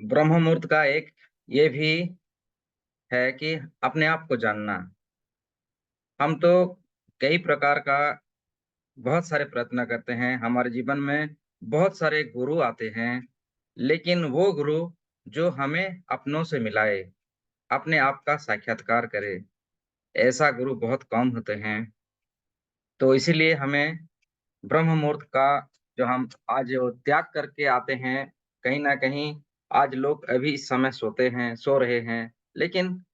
ब्रह्म मुहूर्त का एक ये भी है कि अपने आप को जानना। हम तो कई प्रकार का बहुत सारे प्रयत्न करते हैं, हमारे जीवन में बहुत सारे गुरु आते हैं, लेकिन वो गुरु जो हमें अपनों से मिलाए, अपने आप का साक्षात्कार करे, ऐसा गुरु बहुत कम होते हैं। तो इसीलिए हमें ब्रह्म मुहूर्त का जो हम आज वो त्याग करके आते हैं, कहीं न कहीं आज लोग अभी इस समय सोते हैं, सो रहे हैं, लेकिन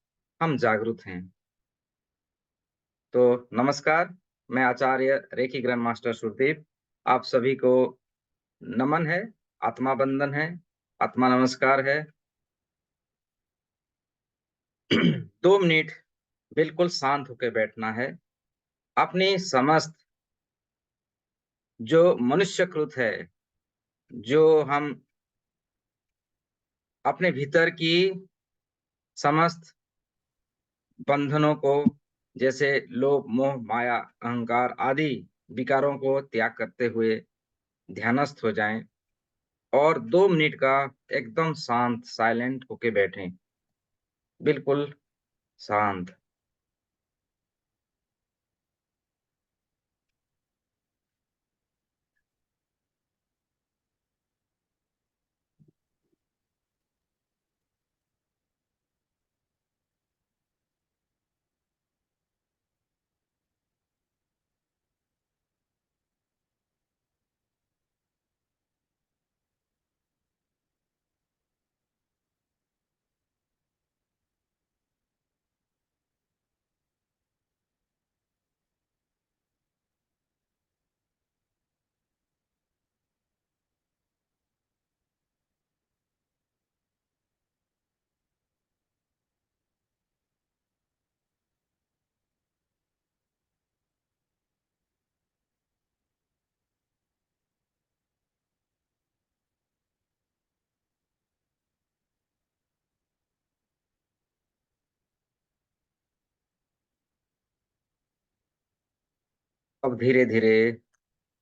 हम जागरूक हैं। तो नमस्कार, मैं आचार्य रेकी ग्रैंड मास्टर सुरदीप, आप सभी को नमन है, आत्मा बंदन है, आत्मा नमस्कार है। 2 मिनट बिल्कुल शांत होके बैठना है। अपनी समस्त जो मनुष्यकृत है, जो हम अपने भीतर की समस्त बंधनों को, जैसे लोभ, मोह, माया, अहंकार आदि विकारों को त्याग करते हुए ध्यानस्थ हो जाएं और 2 मिनट का एकदम शांत साइलेंट होके बैठें, बिल्कुल शांत। अब धीरे-धीरे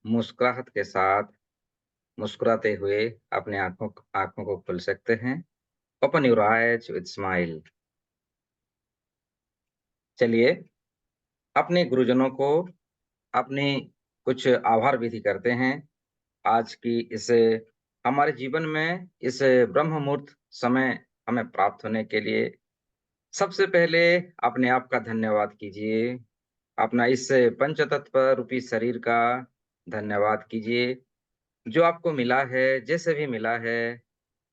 मुस्कुराहट के साथ, मुस्कुराते हुए अपने आँखों को खोल सकते हैं। Open your eyes with smile. चलिए, अपने गुरुजनों को अपनी कुछ आभार विधि करते हैं। आज की इस हमारे जीवन में इस ब्रह्म मुहूर्त समय हमें प्राप्त होने के लिए सबसे पहले अपने आप का धन्यवाद कीजिए। अपना इस पंचतत्व रूपी शरीर का धन्यवाद कीजिए, जो आपको मिला है, जैसे भी मिला है,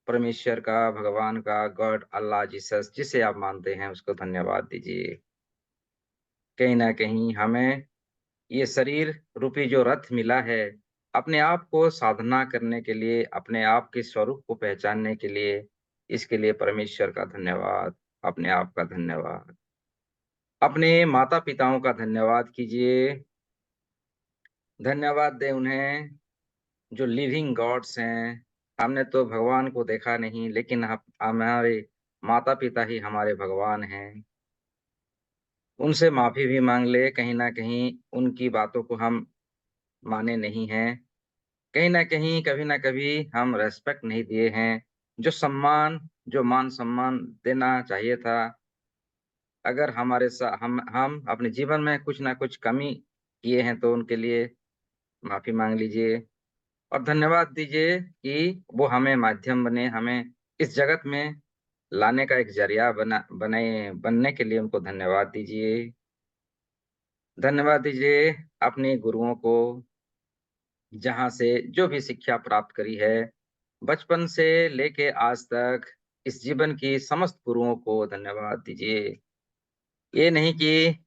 परमेश्वर का, भगवान का, गॉड, अल्लाह, जीसस जिसे आप मानते हैं उसको धन्यवाद दीजिए। कहीं न कहीं हमें ये शरीर रूपी जो रथ मिला है, अपने आप को साधना करने के लिए, अपने आप के स्वरूप को पहचानने के लिए, इसके लिए परमेश्वर का धन्यवाद, अपने आप का धन्यवाद। अपने माता-पिताओं का धन्यवाद कीजिए, धन्यवाद दें उन्हें जो लिविंग गॉड्स हैं। हमने तो भगवान को देखा नहीं, लेकिन हमारे माता-पिता ही हमारे भगवान हैं। उनसे माफ़ी भी माँग लें, कहीं न कहीं उनकी बातों को हम माने नहीं हैं। कहीं न कहीं, कभी न कभी हम रिस्पेक्ट नहीं दिए हैं। जो मान-सम्मान देना चाहिए था, अगर हमारे सा हम अपने जीवन में कुछ न कुछ कमी किए हैं, तो उनके लिए माफ़ी माँग लीजिए और धन्यवाद दीजिए कि वो हमें माध्यम बने, हमें इस जगत में लाने का एक ज़रिया बनने के लिए उनको धन्यवाद दीजिए। धन्यवाद दीजिए अपने गुरुओं को, जहाँ से जो भी शिक्षा प्राप्त करी है, बचपन से लेके आज तक इस जीवन की समस्त गुरुओं को धन्यवाद दीजिए। ये नहीं कि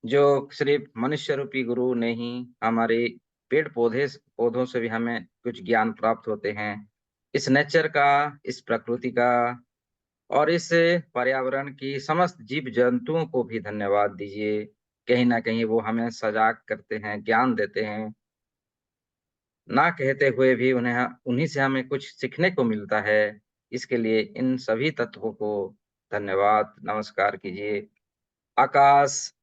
जो सिर्फ़ मनुष्य रूपी गुरु नहीं, हमारे पौधों से भी हमें कुछ ज्ञान प्राप्त होते हैं। इस नेचर का, इस प्रकृति का और इस पर्यावरण की समस्त जीव-जंतुओं को भी धन्यवाद दीजिए। कहीं न कहीं वो हमें सजग करते हैं, ज्ञान देते हैं। ना कहते हुए भी उन्हीं से हमें कुछ सीखने को मिलता है। इसके लिए इन सभी तत्वों को धन्यवाद, नमस्कार कीजिए। आकाश,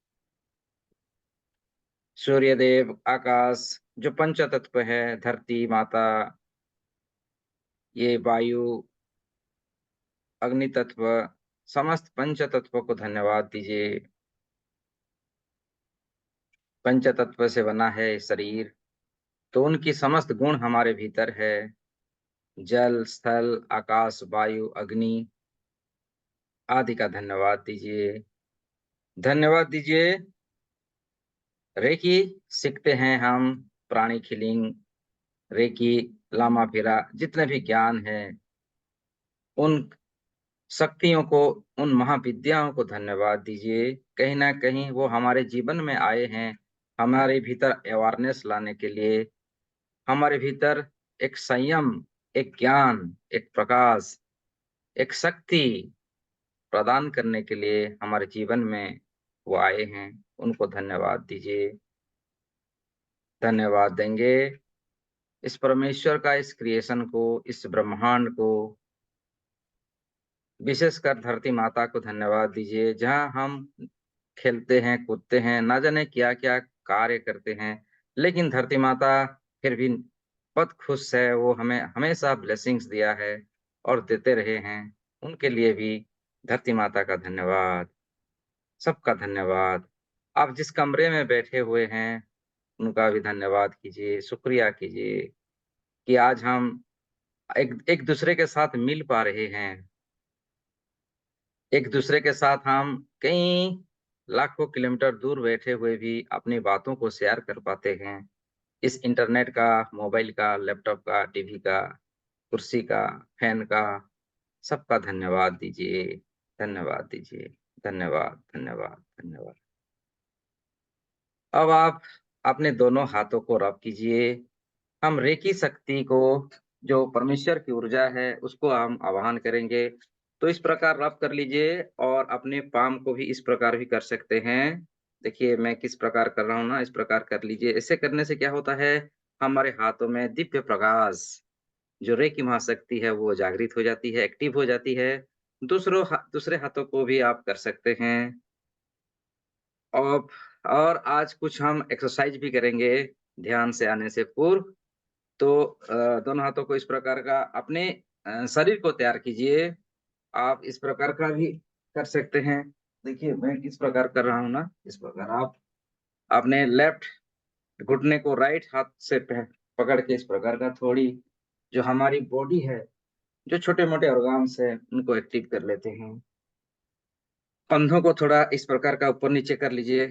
सूर्यदेव, आकाश जो पंच तत्व है, धरती माता, ये वायु, अग्नि तत्व, समस्त पंच तत्वों को धन्यवाद दीजिए। पंच तत्व से बना है शरीर, तो उनकी समस्त गुण हमारे भीतर है। जल, स्थल, आकाश, वायु, अग्नि आदि का धन्यवाद दीजिए। धन्यवाद दीजिए। रेकी सीखते हैं हम, प्राणी खिलिंग, रेकी, लामा फिरा, जितने भी ज्ञान है, उन शक्तियों को, उन महाविद्याओं को धन्यवाद दीजिए। कहीं ना कहीं वो हमारे जीवन में आए हैं, हमारे भीतर अवेयरनेस लाने के लिए, हमारे भीतर एक संयम, एक ज्ञान, एक प्रकाश, एक शक्ति प्रदान करने के लिए हमारे जीवन में वो आए हैं। उनको धन्यवाद दीजिए। धन्यवाद देंगे इस परमेश्वर का, इस क्रिएशन को, इस ब्रह्मांड को, विशेषकर धरती माता को धन्यवाद दीजिए, जहां हम खेलते हैं, कूदते हैं, ना जाने क्या क्या कार्य करते हैं, लेकिन धरती माता फिर भी बहुत खुश है। वो हमें हमेशा ब्लेसिंग्स दिया है और देते रहे हैं। उनके लिए भी धरती माता का धन्यवाद, सबका धन्यवाद। आप जिस कमरे में बैठे हुए हैं, उनका भी धन्यवाद कीजिए, शुक्रिया कीजिए कि आज हम एक एक दूसरे के साथ मिल पा रहे हैं। एक दूसरे के साथ हम कई लाखों किलोमीटर दूर बैठे हुए भी अपनी बातों को शेयर कर पाते हैं। इस इंटरनेट का, मोबाइल का, लैपटॉप का, टीवी का, कुर्सी का, फैन का, सबका धन्यवाद दीजिए। धन्यवाद दीजिए। धन्यवाद, धन्यवाद, धन्यवाद। अब आप अपने दोनों हाथों को रब कीजिए। हम रेकी शक्ति को, जो परमेश्वर की ऊर्जा है, उसको हम आवाहन करेंगे। तो इस प्रकार रब कर लीजिए, और अपने पाम को भी इस प्रकार भी कर सकते हैं। देखिए मैं किस प्रकार कर रहा हूँ ना, इस प्रकार कर लीजिए। ऐसे करने से क्या होता है, हमारे हाथों में दिव्य प्रकाश, जो रेकी महाशक्ति है, वो जागृत हो जाती है, एक्टिव हो जाती है। दूसरे हाथों को भी आप कर सकते हैं। और और आज कुछ हम एक्सरसाइज भी करेंगे ध्यान से आने से पूर्व। तो दोनों हाथों को इस प्रकार का अपने शरीर को तैयार कीजिए। आप इस प्रकार का भी कर सकते हैं। देखिए मैं किस प्रकार कर रहा हूँ ना, इस प्रकार आप अपने लेफ्ट घुटने को राइट हाथ से पकड़ के इस प्रकार का थोड़ी, जो हमारी बॉडी है, जो छोटे-मोटे ऑर्गन्स है, उनको एक्टिव कर लेते हैं। कंधों को थोड़ा इस प्रकार का ऊपर-नीचे कर लीजिए,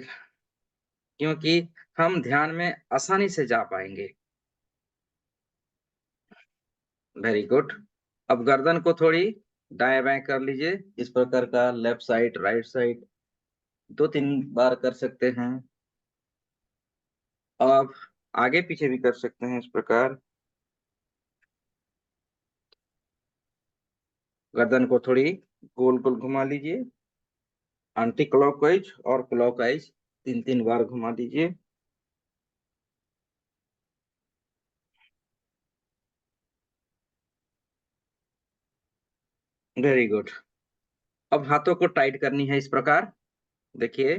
क्योंकि हम ध्यान में आसानी से जा पाएँगे। Very good. अब गर्दन को थोड़ी दाएं-बाएं कर लीजिए, इस प्रकार का लेफ्ट साइड, राइट साइड 2-3 बार कर सकते हैं। आप आगे-पीछे भी कर सकते हैं इस प्रकार। गर्दन को थोड़ी गोल-गोल घुमा लीजिए, एंटी क्लॉकवाइज और क्लॉकवाइज 3-3 बार घुमा दीजिए। Very good. अब हाथों को टाइट करनी है इस प्रकार। देखिए,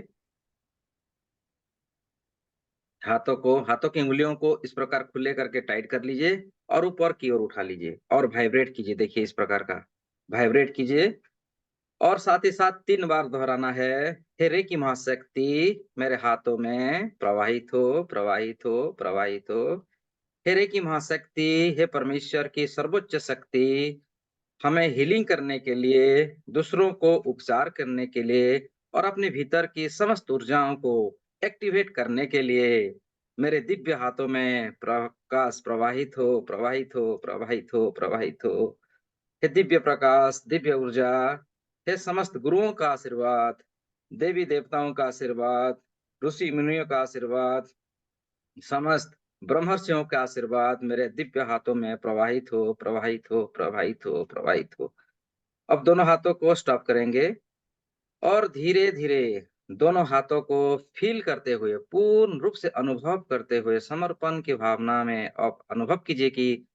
हाथों की उँगलियों को इस प्रकार खुले करके टाइट कर लीजिए और ऊपर की ओर उठा लीजिए और वाइब्रेट कीजिए। देखिए इस प्रकार का वाइब्रेट कीजिए, और साथ ही साथ 3 बार दोहराना है। हे रेकी महाशक्ति मेरे हाथों में प्रवाहित हो, प्रवाहित हो, प्रवाहित हो। हे रेकी महाशक्ति, हे परमेश्वर की सर्वोच्च शक्ति, हमें हीलिंग करने के लिए, दूसरों को उपचार करने के लिए और अपने भीतर की समस्त ऊर्जाओं को एक्टिवेट करने के लिए मेरे दिव्य हाथों में प्रकाश प्रवाहित हो, प्रवाहित हो, प्रवाहित हो, प्रवाहित हो। हे दिव्य प्रकाश, दिव्य ऊर्जा, हे समस्त गुरुओं का आशीर्वाद, देवी देवताओं का आशीर्वाद, ऋषि मुनियों का आशीर्वाद, समस्त ब्रह्मर्षियों का आशीर्वाद मेरे दिव्य हाथों में प्रवाहित हो, प्रवाहित हो, प्रवाहित हो, प्रवाहित हो। अब दोनों हाथों को स्टॉप करेंगे और धीरे-धीरे दोनों हाथों को फ़ील करते हुए, पूर्ण रूप से अनुभव करते हुए, समर्पण की भावना में आप अनुभव कीजिए कि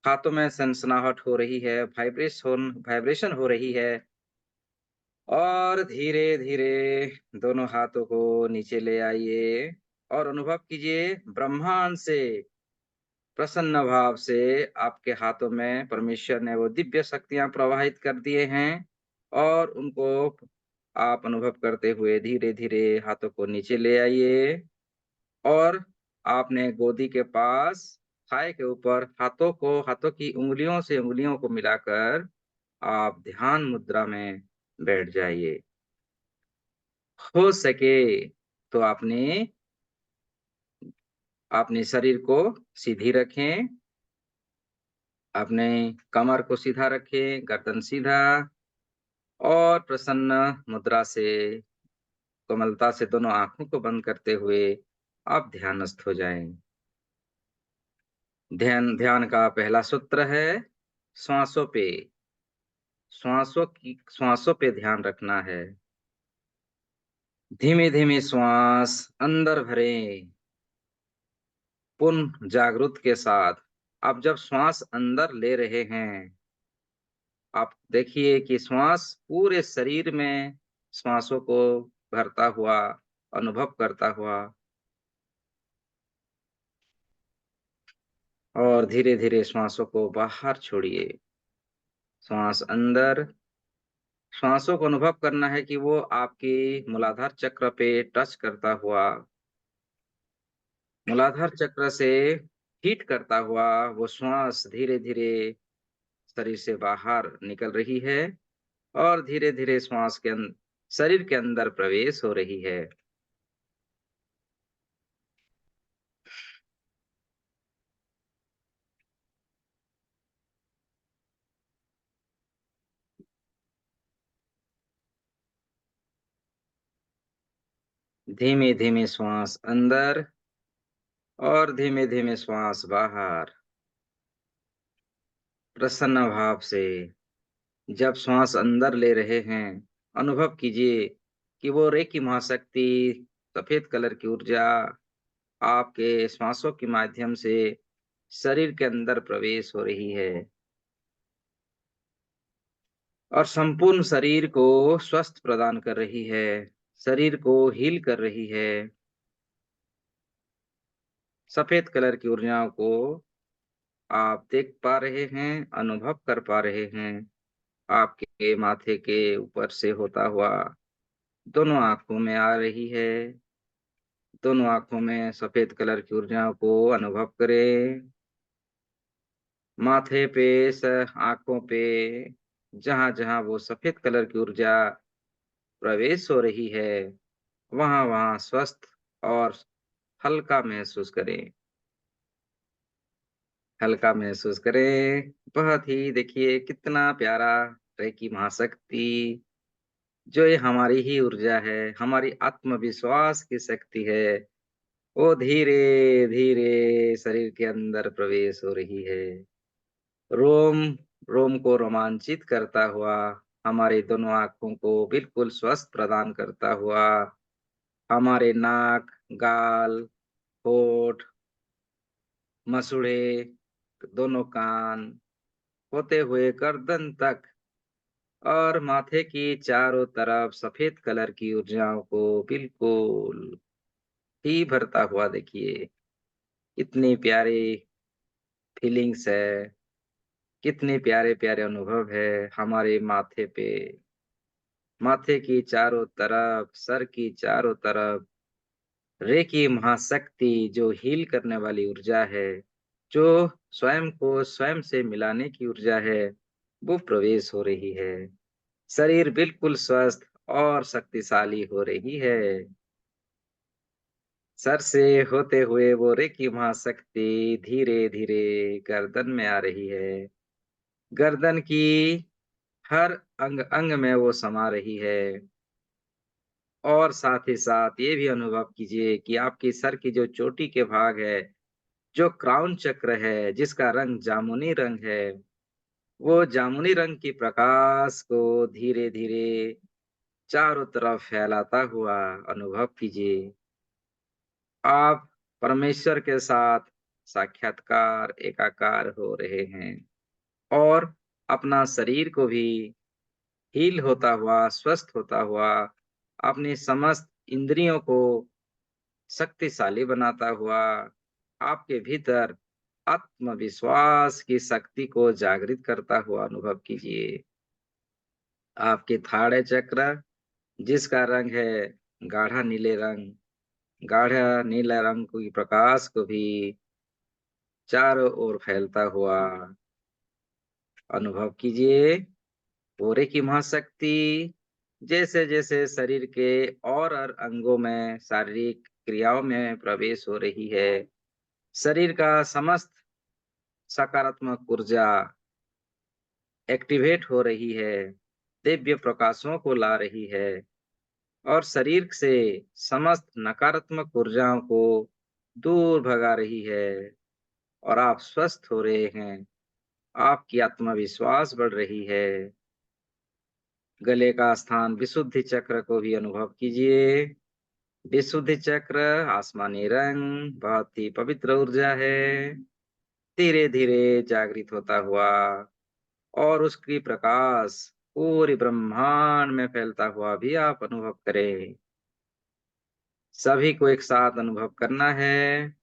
हाथों में सनसनाहट हो रही है, वाइब्रेशन हो रही है, और धीरे-धीरे दोनों हाथों को नीचे ले आइए और अनुभव कीजिए ब्रह्मांड से प्रसन्न भाव से आपके हाथों में परमेश्वर ने वो दिव्य शक्तियां प्रवाहित कर दिए हैं और उनको आप अनुभव करते हुए धीरे धीरे हाथों को नीचे ले आइए और आपने गोदी के पास थाई के ऊपर हाथों की उंगलियों से उंगलियों को मिलाकर आप ध्यान मुद्रा में बैठ जाइए। हो सके तो अपने शरीर को सीधी रखें, अपने कमर को सीधा रखें, गर्दन सीधा और प्रसन्न मुद्रा से कोमलता से दोनों आंखों को बंद करते हुए आप ध्यानस्थ हो जाएं। ध्यान ध्यान का पहला सूत्र है श्वासों पे श्वासों पे ध्यान रखना है। धीमे धीमे श्वास अंदर भरें पूर्ण जागरूक के साथ। आप जब श्वास अंदर ले रहे हैं, आप देखिए कि श्वास पूरे शरीर में श्वासों को भरता हुआ अनुभव करता हुआ और धीरे धीरे श्वासों को बाहर छोड़िए। श्वास अंदर, श्वासों को अनुभव करना है कि वो आपकी मूलाधार चक्र पे टच करता हुआ, मूलाधार चक्र से हिट करता हुआ वो श्वास धीरे धीरे शरीर से बाहर निकल रही है और धीरे धीरे शरीर के अंदर प्रवेश हो रही है। धीमे धीमे श्वास अंदर और धीमे धीमे श्वास बाहर। प्रसन्न भाव से जब श्वास अंदर ले रहे हैं, अनुभव कीजिए कि वो रेकी महाशक्ति, सफेद कलर की ऊर्जा आपके श्वासों के माध्यम से शरीर के अंदर प्रवेश हो रही है और संपूर्ण शरीर को स्वस्थ प्रदान कर रही है, शरीर को हील कर रही है। सफेद कलर की ऊर्जाओं को आप देख पा रहे हैं, अनुभव कर पा रहे हैं। आपके माथे के ऊपर से होता हुआ दोनों आंखों में आ रही है। दोनों आंखों में सफेद कलर की ऊर्जाओं को अनुभव करें। माथे पे, आंखों पे, जहां जहां वो सफेद कलर की ऊर्जा प्रवेश हो रही है, वहां वहां स्वस्थ और हल्का महसूस करें। हल्का महसूस करें। बहुत ही देखिए कितना प्यारा रेकी महाशक्ति, जो ये हमारी ही ऊर्जा है, हमारी आत्मविश्वास की शक्ति है, वो धीरे धीरे शरीर के अंदर प्रवेश हो रही है। रोम रोम को रोमांचित करता हुआ, हमारे दोनों आंखों को बिल्कुल स्वस्थ प्रदान करता हुआ, हमारे नाक, गाल, होठ, मसूड़े, दोनों कान होते हुए गर्दन तक और माथे की चारों तरफ सफेद कलर की ऊर्जाओं को बिल्कुल ही भरता हुआ देखिए। कितनी प्यारी फीलिंग्स है, कितने प्यारे प्यारे अनुभव है हमारे माथे पे, माथे की चारों तरफ, सर की चारों तरफ रेकी महाशक्ति, जो हील करने वाली ऊर्जा है, जो स्वयं को स्वयं से मिलाने की ऊर्जा है, वो प्रवेश हो रही है। शरीर बिल्कुल स्वस्थ और शक्तिशाली हो रही है। सर से होते हुए वो रेकी महाशक्ति धीरे धीरे गर्दन में आ रही है। गर्दन की हर अंग अंग में वो समा रही है और साथ ही साथ ये भी अनुभव कीजिए कि आपकी सर की जो चोटी के भाग है, जो क्राउन चक्र है, जिसका रंग जामुनी रंग है, वो जामुनी रंग की प्रकाश को धीरे धीरे चारों तरफ फैलाता हुआ अनुभव कीजिए। आप परमेश्वर के साथ साक्षात्कार, एकाकार हो रहे हैं और अपना शरीर को भी हील होता हुआ, स्वस्थ होता हुआ, अपनी समस्त इंद्रियों को शक्तिशाली बनाता हुआ, आपके भीतर आत्मविश्वास की शक्ति को जागृत करता हुआ अनुभव कीजिए। आपके थाड़े चक्र, जिसका रंग है गाढ़ा नीले रंग, गाढ़ा नीला रंग की प्रकाश को भी चारों ओर फैलता हुआ अनुभव कीजिए। पूरे की महाशक्ति जैसे जैसे शरीर के और अंगों में शारीरिक क्रियाओं में प्रवेश हो रही है, शरीर का समस्त सकारात्मक ऊर्जा एक्टिवेट हो रही है, दिव्य प्रकाशों को ला रही है और शरीर से समस्त नकारात्मक ऊर्जाओं को दूर भगा रही है और आप स्वस्थ हो रहे हैं। आपकी आत्मविश्वास बढ़ रही है। गले का स्थान विशुद्धि चक्र को भी अनुभव कीजिए। विशुद्धि चक्र आसमानी रंग बहुत ही पवित्र ऊर्जा है, धीरे धीरे जागृत होता हुआ और उसकी प्रकाश पूरे ब्रह्मांड में फैलता हुआ भी आप अनुभव करें। सभी को एक साथ अनुभव करना है।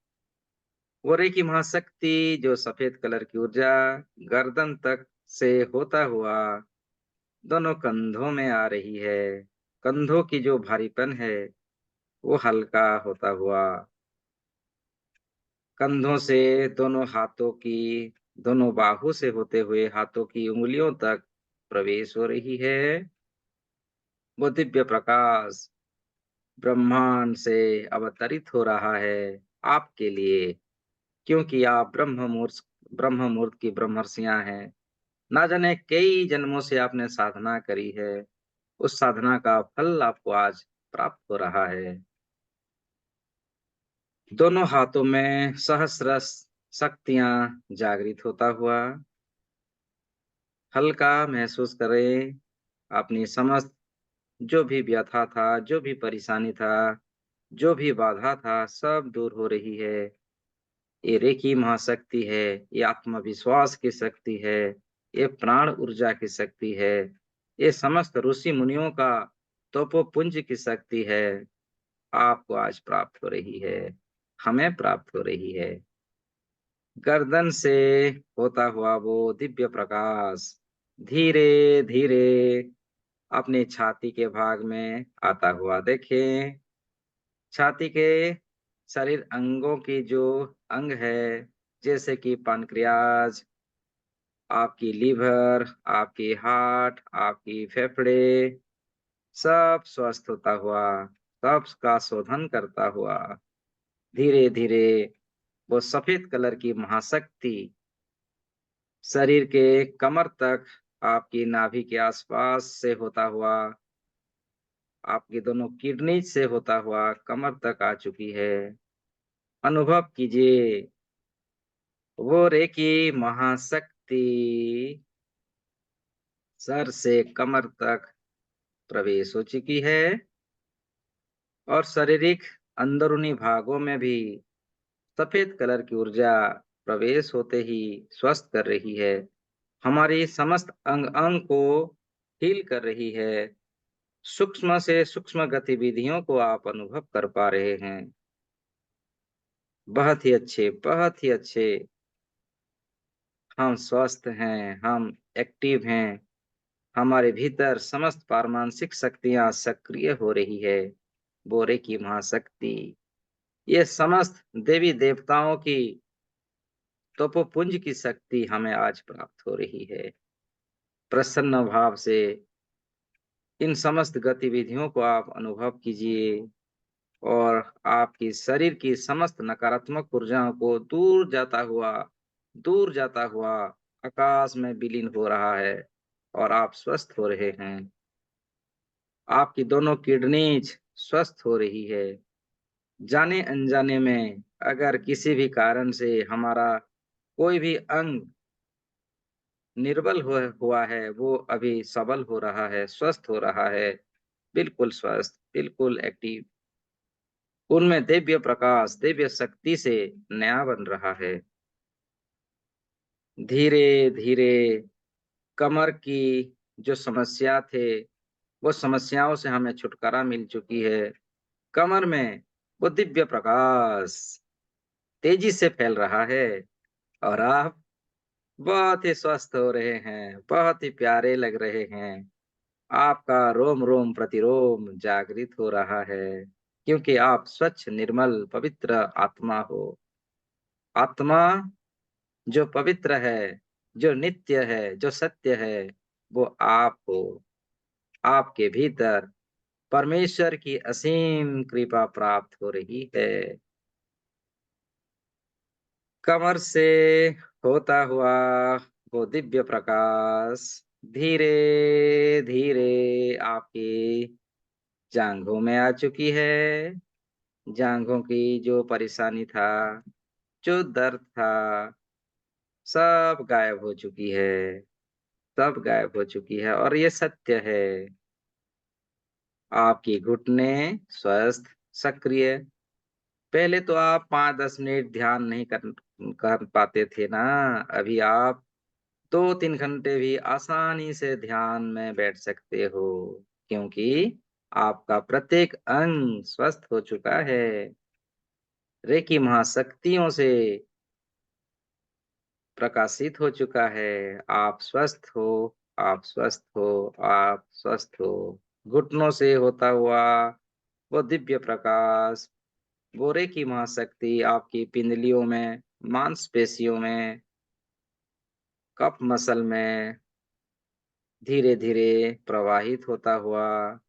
वो रेकी महाशक्ति जो सफेद कलर की ऊर्जा गर्दन तक से होता हुआ दोनों कंधों में आ रही है। कंधों की जो भारीपन है वो हल्का होता हुआ कंधों से दोनों हाथों की, दोनों बाहु से होते हुए हाथों की उंगलियों तक प्रवेश हो रही है। वो दिव्य प्रकाश ब्रह्मांड से अवतरित हो रहा है आपके लिए, क्योंकि आप ब्रह्म मुहूर्त की ब्रह्मर्षियां हैं। ना जाने कई जन्मों से आपने साधना करी है, उस साधना का फल आपको आज प्राप्त हो रहा है। दोनों हाथों में सहस्र शक्तियां जागृत होता हुआ हल्का महसूस करें। अपनी समस्त जो भी व्यथा था, जो भी परेशानी था, जो भी बाधा था, सब दूर हो रही है। ये रेकी महाशक्ति है, ये आत्मविश्वास की शक्ति है, ये प्राण ऊर्जा की शक्ति है, ये समस्त ऋषि मुनियों का तपोपुंज की शक्ति है। आपको आज प्राप्त हो रही है, हमें प्राप्त हो रही है। गर्दन से होता हुआ वो दिव्य प्रकाश धीरे धीरे अपनी छाती के भाग में आता हुआ देखें। छाती के शरीर अंगों की जो अंग है, जैसे कि पानक्रियाज, आपकी लीवर, आपकी हार्ट, आपकी फेफड़े, सब स्वस्थ होता हुआ, सब का शोधन करता हुआ धीरे धीरे वो सफेद कलर की महाशक्ति शरीर के कमर तक, आपकी नाभि के आसपास से होता हुआ, आपकी दोनों किडनी से होता हुआ कमर तक आ चुकी है। अनुभव कीजिए वो रेकी महाशक्ति सर से कमर तक प्रवेश हो चुकी है और शारीरिक अंदरूनी भागों में भी सफेद कलर की ऊर्जा प्रवेश होते ही स्वस्थ कर रही है। हमारी समस्त अंग अंग को हील कर रही है। सूक्ष्म से सूक्ष्म गतिविधियों को आप अनुभव कर पा रहे हैं। बहुत ही अच्छे, बहुत ही अच्छे। हम स्वस्थ हैं, हम एक्टिव हैं। हमारे भीतर समस्त पारमानसिक शक्तियां सक्रिय हो रही है। बोरे की महाशक्ति, ये समस्त देवी देवताओं की तपोपुंज की शक्ति हमें आज प्राप्त हो रही है। प्रसन्न भाव से इन समस्त गतिविधियों को आप अनुभव कीजिए और आपकी शरीर की समस्त नकारात्मक ऊर्जाओं को दूर जाता हुआ आकाश में विलीन हो रहा है और आप स्वस्थ हो रहे हैं। आपकी दोनों किडनीज स्वस्थ हो रही है। जाने अनजाने में अगर किसी भी कारण से हमारा कोई भी अंग निर्बल हुआ है, वो अभी सबल हो रहा है, स्वस्थ हो रहा है, बिल्कुल स्वस्थ, बिल्कुल एक्टिव। उनमें दिव्य प्रकाश, दिव्य शक्ति से नया बन रहा है। धीरे धीरे कमर की जो समस्या थे, वो समस्याओं से हमें छुटकारा मिल चुकी है। कमर में वो दिव्य प्रकाश तेजी से फैल रहा है और आप बहुत ही स्वस्थ हो रहे हैं, बहुत ही प्यारे लग रहे हैं। आपका रोम रोम प्रतिरोम जागृत हो रहा है, क्योंकि आप स्वच्छ निर्मल पवित्र आत्मा हो। आत्मा जो पवित्र है, जो नित्य है, जो सत्य है, वो आप हो। आपके भीतर परमेश्वर की असीम कृपा प्राप्त हो रही है। कमर से होता हुआ वो दिव्य प्रकाश धीरे धीरे आपकी जांघों में आ चुकी है। जांघों की जो परेशानी था, जो दर्द था, सब गायब हो चुकी है। सब गायब हो चुकी है, और ये सत्य है। आपकी घुटने स्वस्थ, सक्रिय। पहले तो आप 5-10 मिनट ध्यान नहीं कर पाते थे ना। अभी आप 2-3 घंटे भी आसानी से ध्यान में बैठ सकते हो, क्योंकि आपका प्रत्येक अंग स्वस्थ हो चुका है। रेकी महाशक्तियों से प्रकाशित हो चुका है। आप स्वस्थ हो, आप स्वस्थ हो, आप स्वस्थ हो। घुटनों से होता हुआ वो दिव्य प्रकाश, वो रेकी महाशक्ति आपकी पिंडलियों में, मांसपेशियों में, कफ मसल में धीरे धीरे प्रवाहित होता हुआ,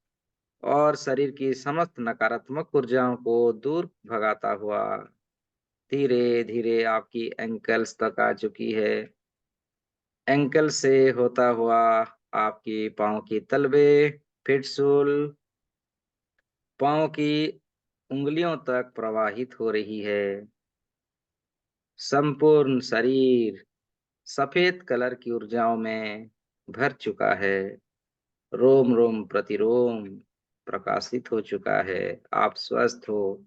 और शरीर की समस्त नकारात्मक ऊर्जाओं को दूर भगाता हुआ धीरे धीरे आपकी एंकल्स तक आ चुकी है। एंकल से होता हुआ आपकी पाँव की तलवे, फिटसूल, पाँव की उंगलियों तक प्रवाहित हो रही है। संपूर्ण शरीर सफेद कलर की ऊर्जाओं में भर चुका है। रोम रोम प्रतिरोम प्रकाशित हो चुका है। आप स्वस्थ हो,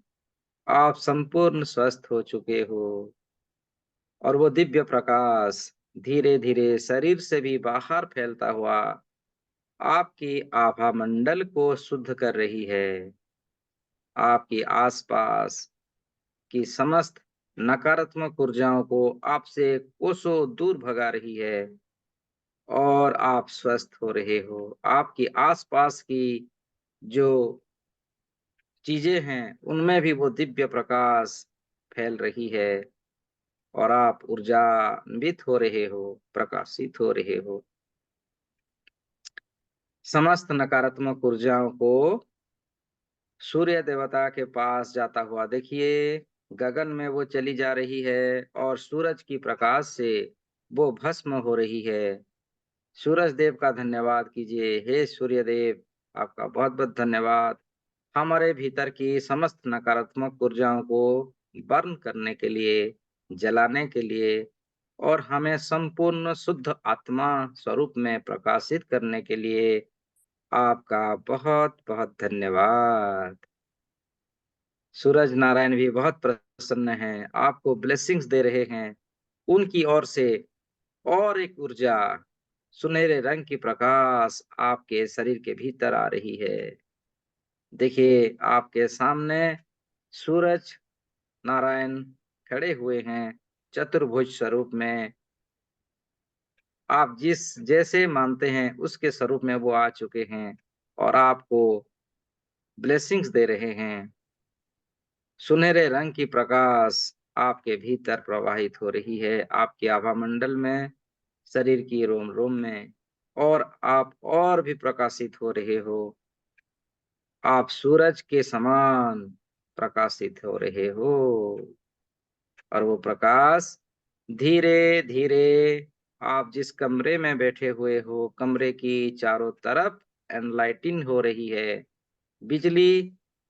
आप संपूर्ण स्वस्थ हो चुके हो। और वो दिव्य प्रकाश धीरे धीरे शरीर से भी बाहर फैलता हुआ आपकी आभा मंडल को शुद्ध कर रही है। आपके आसपास की समस्त नकारात्मक ऊर्जाओं को आपसे कोसों दूर भगा रही है, और आप स्वस्थ हो रहे हो। आपकी आसपास की जो चीजें हैं, उनमें भी वो दिव्य प्रकाश फैल रही है, और आप ऊर्जान्वित हो रहे हो, प्रकाशित हो रहे हो। समस्त नकारात्मक ऊर्जाओं को सूर्य देवता के पास जाता हुआ देखिए। गगन में वो चली जा रही है, और सूरज की प्रकाश से वो भस्म हो रही है। सूरज देव का धन्यवाद कीजिए। हे सूर्य देव, आपका बहुत बहुत धन्यवाद, हमारे भीतर की समस्त नकारात्मक ऊर्जाओं को बर्न करने के लिए, जलाने के लिए, और हमें संपूर्ण शुद्ध आत्मा स्वरूप में प्रकाशित करने के लिए आपका बहुत बहुत धन्यवाद। सूरज नारायण भी बहुत प्रसन्न हैं, आपको ब्लेसिंग्स दे रहे हैं। उनकी ओर से और एक ऊर्जा, सुनहरे रंग की प्रकाश आपके शरीर के भीतर आ रही है। देखिए, आपके सामने सूरज नारायण खड़े हुए हैं, चतुर्भुज स्वरूप में। आप जिस जैसे मानते हैं उसके स्वरूप में वो आ चुके हैं, और आपको ब्लेसिंग्स दे रहे हैं। सुनहरे रंग की प्रकाश आपके भीतर प्रवाहित हो रही है, आपके आभा मंडल में, शरीर की रोम रोम में, और आप और भी प्रकाशित हो रहे हो। आप सूरज के समान प्रकाशित हो रहे हो, और वो प्रकाश धीरे धीरे आप जिस कमरे में बैठे हुए हो, कमरे की चारों तरफ एनलाइटिंग हो रही है। बिजली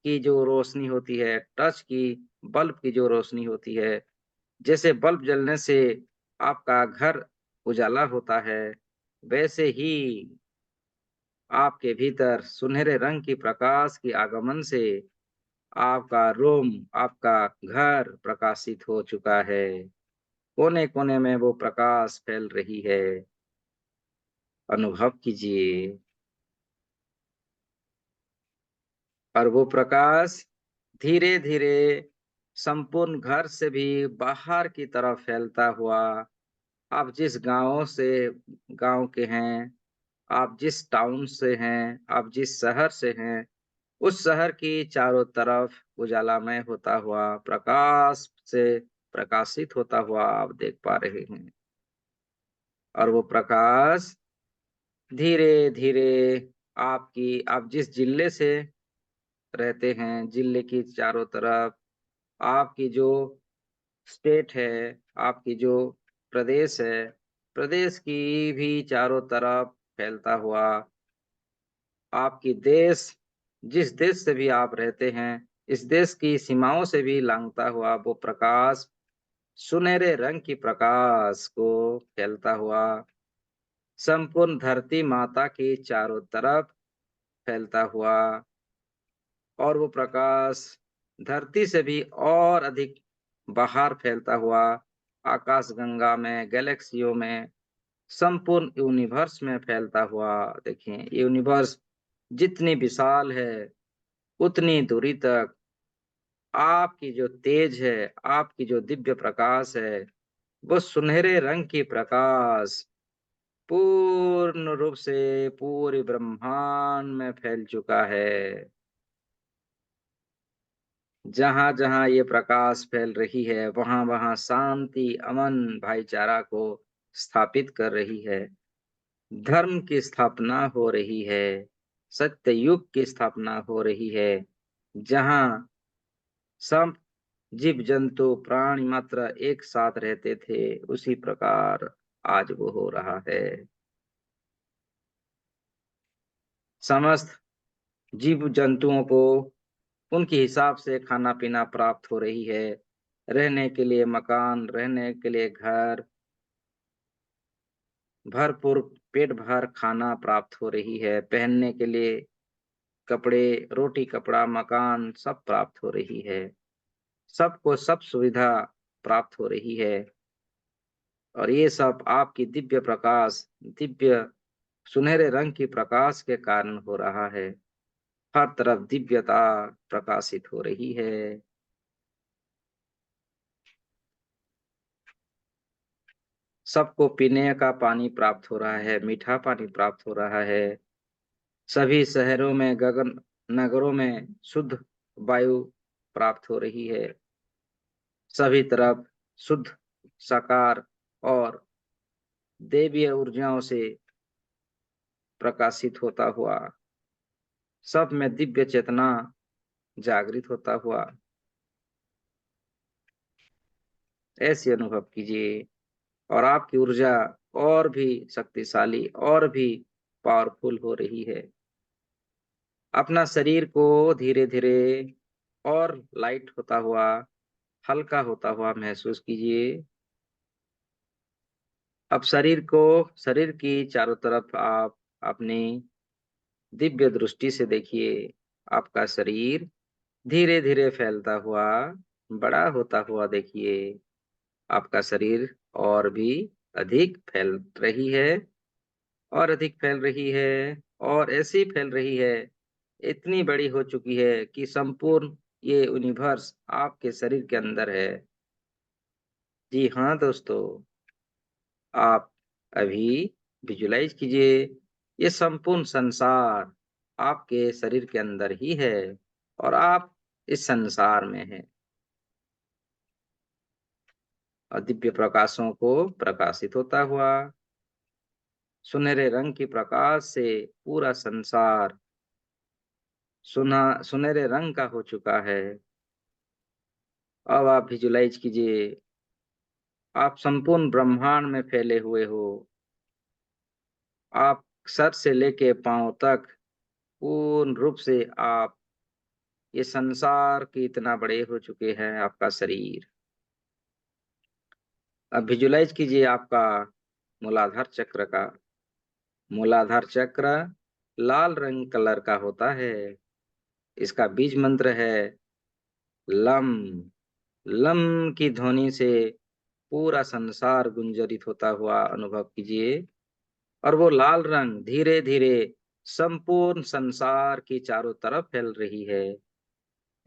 की जो रोशनी होती है, टच की, बल्ब की जो रोशनी होती है, जैसे बल्ब जलने से आपका घर उजाला होता है, वैसे ही आपके भीतर सुनहरे रंग की प्रकाश के आगमन से आपका रूम, आपका घर प्रकाशित हो चुका है। कोने कोने में वो प्रकाश फैल रही है। अनुभव कीजिए। और वो प्रकाश धीरे धीरे संपूर्ण घर से भी बाहर की तरफ फैलता हुआ, आप जिस गांव से गांव के हैं, आप जिस टाउन से हैं, आप जिस शहर से हैं, उस शहर की चारों तरफ उजालामय होता हुआ, प्रकाश से प्रकाशित होता हुआ आप देख पा रहे हैं। और वो प्रकाश धीरे धीरे आप जिस जिले से रहते हैं, जिले की चारों तरफ, आपकी जो स्टेट है, आपकी जो प्रदेश है, प्रदेश की भी चारों तरफ फैलता हुआ, आपकी देश, जिस देश से भी आप रहते हैं, इस देश की सीमाओं से भी लांघता हुआ वो प्रकाश, सुनहरे रंग की प्रकाश को फैलता हुआ संपूर्ण धरती माता की चारों तरफ फैलता हुआ, और वो प्रकाश धरती से भी और अधिक बाहर फैलता हुआ आकाश गंगा में, गैलेक्सियों में, संपूर्ण यूनिवर्स में फैलता हुआ। देखिए, यूनिवर्स जितनी विशाल है, उतनी दूरी तक आपकी जो तेज है, आपकी जो दिव्य प्रकाश है, वो सुनहरे रंग की प्रकाश पूर्ण रूप से पूरे ब्रह्मांड में फैल चुका है। जहां जहां ये प्रकाश फैल रही है, वहां वहां शांति, अमन, भाईचारा को स्थापित कर रही है। धर्म की स्थापना हो रही है, सत्य युग की स्थापना हो रही है, जहां सब जीव जंतु प्राणी मात्र एक साथ रहते थे, उसी प्रकार आज वो हो रहा है। समस्त जीव जंतुओं को उनके हिसाब से खाना पीना प्राप्त हो रही है, रहने के लिए मकान, रहने के लिए घर, भरपूर पेट भर खाना प्राप्त हो रही है, पहनने के लिए कपड़े, रोटी कपड़ा मकान सब प्राप्त हो रही है, सबको सब सुविधा प्राप्त हो रही है। और ये सब आपकी दिव्य प्रकाश, दिव्य सुनहरे रंग की प्रकाश के कारण हो रहा है। हर तरफ दिव्यता प्रकाशित हो रही है। सबको पीने का पानी प्राप्त हो रहा है, मीठा पानी प्राप्त हो रहा है। सभी शहरों में, गगन नगरों में शुद्ध वायु प्राप्त हो रही है। सभी तरफ शुद्ध साकार और देवीय ऊर्जाओं से प्रकाशित होता हुआ, सब में दिव्य चेतना जागृत होता हुआ ऐसे अनुभव कीजिए। और आपकी ऊर्जा और भी शक्तिशाली, और भी पावरफुल हो रही है। अपना शरीर को धीरे धीरे और लाइट होता हुआ, हल्का होता हुआ महसूस कीजिए। अब शरीर की चारों तरफ आप अपनी दिव्य दृष्टि से देखिए। आपका शरीर धीरे धीरे फैलता हुआ, बड़ा होता हुआ देखिए। आपका शरीर और भी अधिक फैल रही है, और अधिक फैल रही है, और ऐसी फैल रही है, इतनी बड़ी हो चुकी है कि संपूर्ण ये यूनिवर्स आपके शरीर के अंदर है। जी हाँ दोस्तों, आप अभी विजुलाइज कीजिए, ये संपूर्ण संसार आपके शरीर के अंदर ही है, और आप इस संसार में हैं। और दिव्य प्रकाशों को प्रकाशित होता हुआ, सुनहरे रंग की प्रकाश से पूरा संसार सुनहरे रंग का हो चुका है। अब आप विजुलाइज कीजिए, आप संपूर्ण ब्रह्मांड में फैले हुए हो। आप सर से लेके पांव तक पूर्ण रूप से आप ये संसार के इतना बड़े हो चुके हैं, आपका शरीर। अब विजुलाइज कीजिए आपका मूलाधार चक्र का। मूलाधार चक्र लाल रंग कलर का होता है। इसका बीज मंत्र है लम। लम की ध्वनि से पूरा संसार गुंजरित होता हुआ अनुभव कीजिए। और वो लाल रंग धीरे धीरे संपूर्ण संसार की चारों तरफ फैल रही है।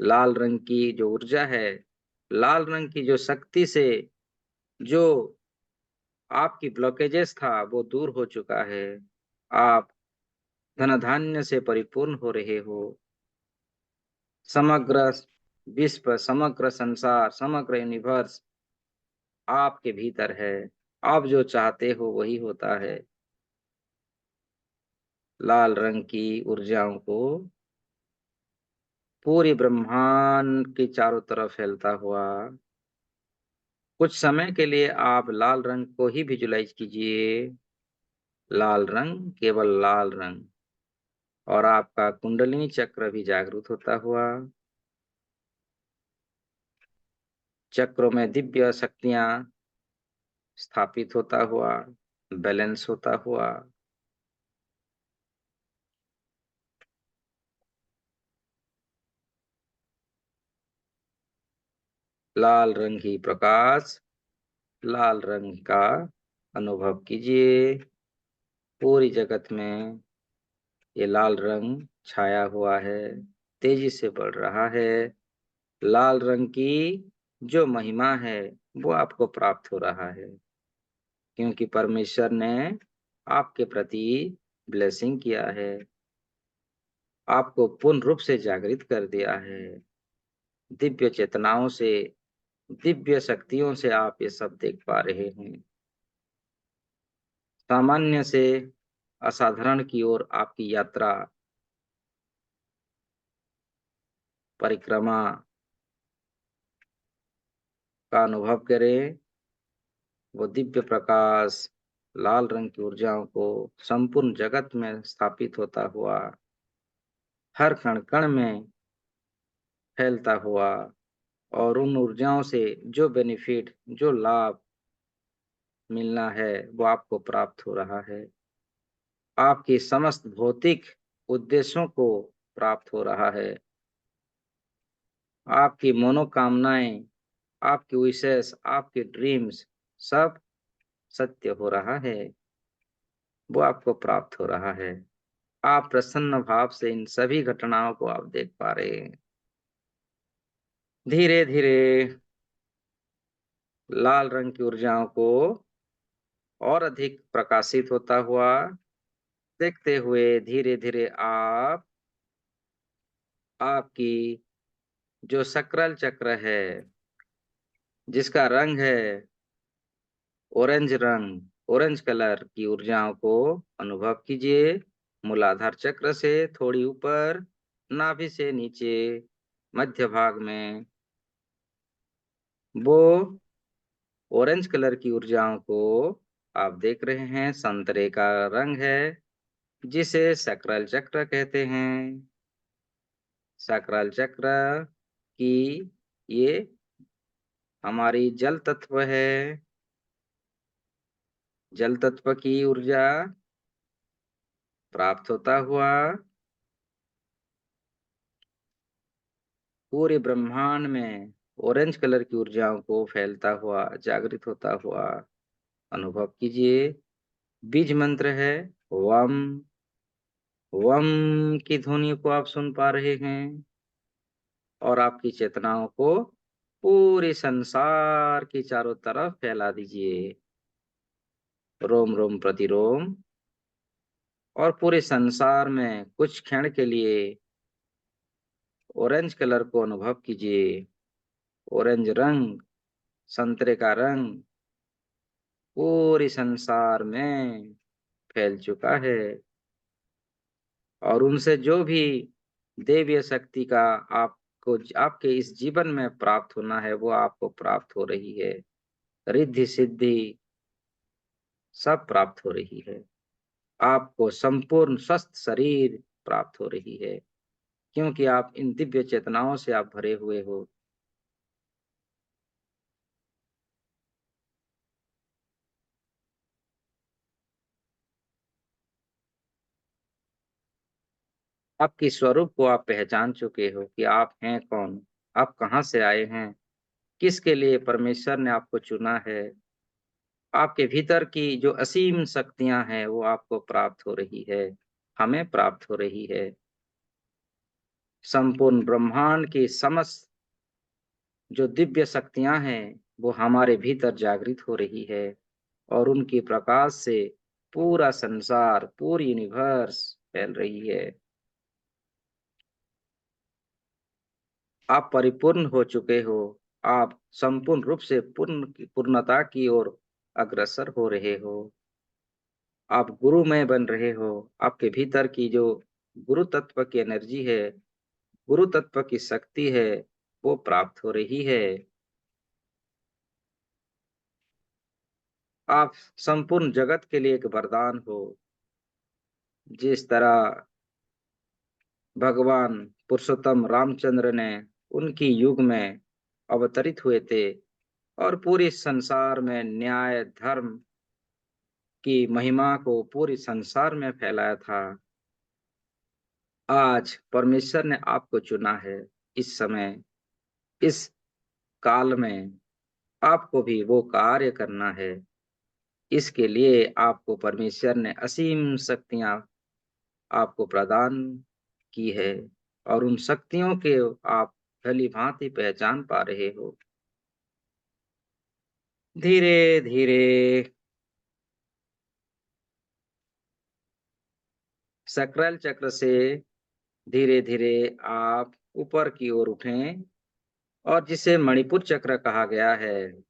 लाल रंग की जो ऊर्जा है, लाल रंग की जो शक्ति से जो आपकी ब्लॉकेजेस था वो दूर हो चुका है। आप धन धान्य से परिपूर्ण हो रहे हो। समग्र विश्व, समग्र संसार, समग्र यूनिवर्स आपके भीतर है। आप जो चाहते हो वही होता है। लाल रंग की ऊर्जाओं को पूरी ब्रह्मांड के चारों तरफ फैलता हुआ कुछ समय के लिए आप लाल रंग को ही विजुलाइज कीजिए। लाल रंग, केवल लाल रंग। और आपका कुंडलिनी चक्र भी जागृत होता हुआ, चक्रों में दिव्य शक्तियां स्थापित होता हुआ, बैलेंस होता हुआ। लाल रंग ही प्रकाश, लाल रंग का अनुभव कीजिए। पूरी जगत में ये लाल रंग छाया हुआ है, तेजी से बढ़ रहा है। लाल रंग की जो महिमा है वो आपको प्राप्त हो रहा है, क्योंकि परमेश्वर ने आपके प्रति ब्लेसिंग किया है, आपको पूर्ण रूप से जागृत कर दिया है। दिव्य चेतनाओं से, दिव्य शक्तियों से आप ये सब देख पा रहे हैं। सामान्य से असाधारण की ओर आपकी यात्रा, परिक्रमा का अनुभव करें। वो दिव्य प्रकाश लाल रंग की ऊर्जाओं को संपूर्ण जगत में स्थापित होता हुआ, हर कण कण में फैलता हुआ, और उन ऊर्जाओं से जो बेनिफिट, जो लाभ मिलना है वो आपको प्राप्त हो रहा है। आपकी समस्त भौतिक उद्देश्यों को प्राप्त हो रहा है। आपकी मनोकामनाएं, आपकी विशेष, आपके ड्रीम्स सब सत्य हो रहा है, वो आपको प्राप्त हो रहा है। आप प्रसन्न भाव से इन सभी घटनाओं को आप देख पा रहे हैं। धीरे धीरे लाल रंग की ऊर्जाओं को और अधिक प्रकाशित होता हुआ देखते हुए धीरे धीरे आप आपकी जो सक्राल चक्र है, जिसका रंग है ऑरेंज रंग, ऑरेंज कलर की ऊर्जाओं को अनुभव कीजिए। मूलाधार चक्र से थोड़ी ऊपर, नाभि से नीचे, मध्य भाग में वो ऑरेंज कलर की ऊर्जाओं को आप देख रहे हैं। संतरे का रंग है, जिसे सक्राल चक्र कहते हैं। सक्राल चक्र की ये हमारी जल तत्व है। जल तत्व की ऊर्जा प्राप्त होता हुआ पूरे ब्रह्मांड में ऑरेंज कलर की ऊर्जाओं को फैलता हुआ, जागृत होता हुआ अनुभव कीजिए। बीज मंत्र है वम। वम की ध्वनि को आप सुन पा रहे हैं, और आपकी चेतनाओं को पूरे संसार के चारों तरफ फैला दीजिए। रोम रोम प्रतिरोम। और पूरे संसार में कुछ क्षण के लिए ऑरेंज कलर को अनुभव कीजिए। ऑरेंज रंग, संतरे का रंग पूरे संसार में फैल चुका है, और उनसे जो भी देवीय शक्ति का आपको आपके इस जीवन में प्राप्त होना है वो आपको प्राप्त हो रही है। रिद्धि सिद्धि सब प्राप्त हो रही है। आपको संपूर्ण स्वस्थ शरीर प्राप्त हो रही है, क्योंकि आप इन दिव्य चेतनाओं से आप भरे हुए हो। आपकी स्वरूप को आप पहचान चुके हो कि आप हैं कौन, आप कहाँ से आए हैं, किसके लिए परमेश्वर ने आपको चुना है। आपके भीतर की जो असीम शक्तियां हैं वो आपको प्राप्त हो रही है, हमें प्राप्त हो रही है। संपूर्ण ब्रह्मांड की समस्त जो दिव्य शक्तियां हैं वो हमारे भीतर जागृत हो रही है और उनके प्रकाश से पूरा संसार, पूरी यूनिवर्स फैल रही है। आप परिपूर्ण हो चुके हो। आप संपूर्ण रूप से पूर्णता की ओर अग्रसर हो रहे हो। आप गुरुमय बन रहे हो। आपके भीतर की जो गुरु तत्व की एनर्जी है, गुरु तत्व की शक्ति है, वो प्राप्त हो रही है। आप संपूर्ण जगत के लिए एक वरदान हो। जिस तरह भगवान पुरुषोत्तम रामचंद्र ने उनकी युग में अवतरित हुए थे और पूरे संसार में न्याय धर्म की महिमा को पूरे संसार में फैलाया था। आज परमेश्वर ने आपको चुना है। इस समय, इस काल में आपको भी वो कार्य करना है। इसके लिए आपको परमेश्वर ने असीम शक्तियां आपको प्रदान की है और उन शक्तियों के आप भली भांति पहचान पा रहे हो। धीरे धीरे सकरल चक्र से धीरे धीरे आप ऊपर की ओर उठें और जिसे मणिपुर चक्र कहा गया है,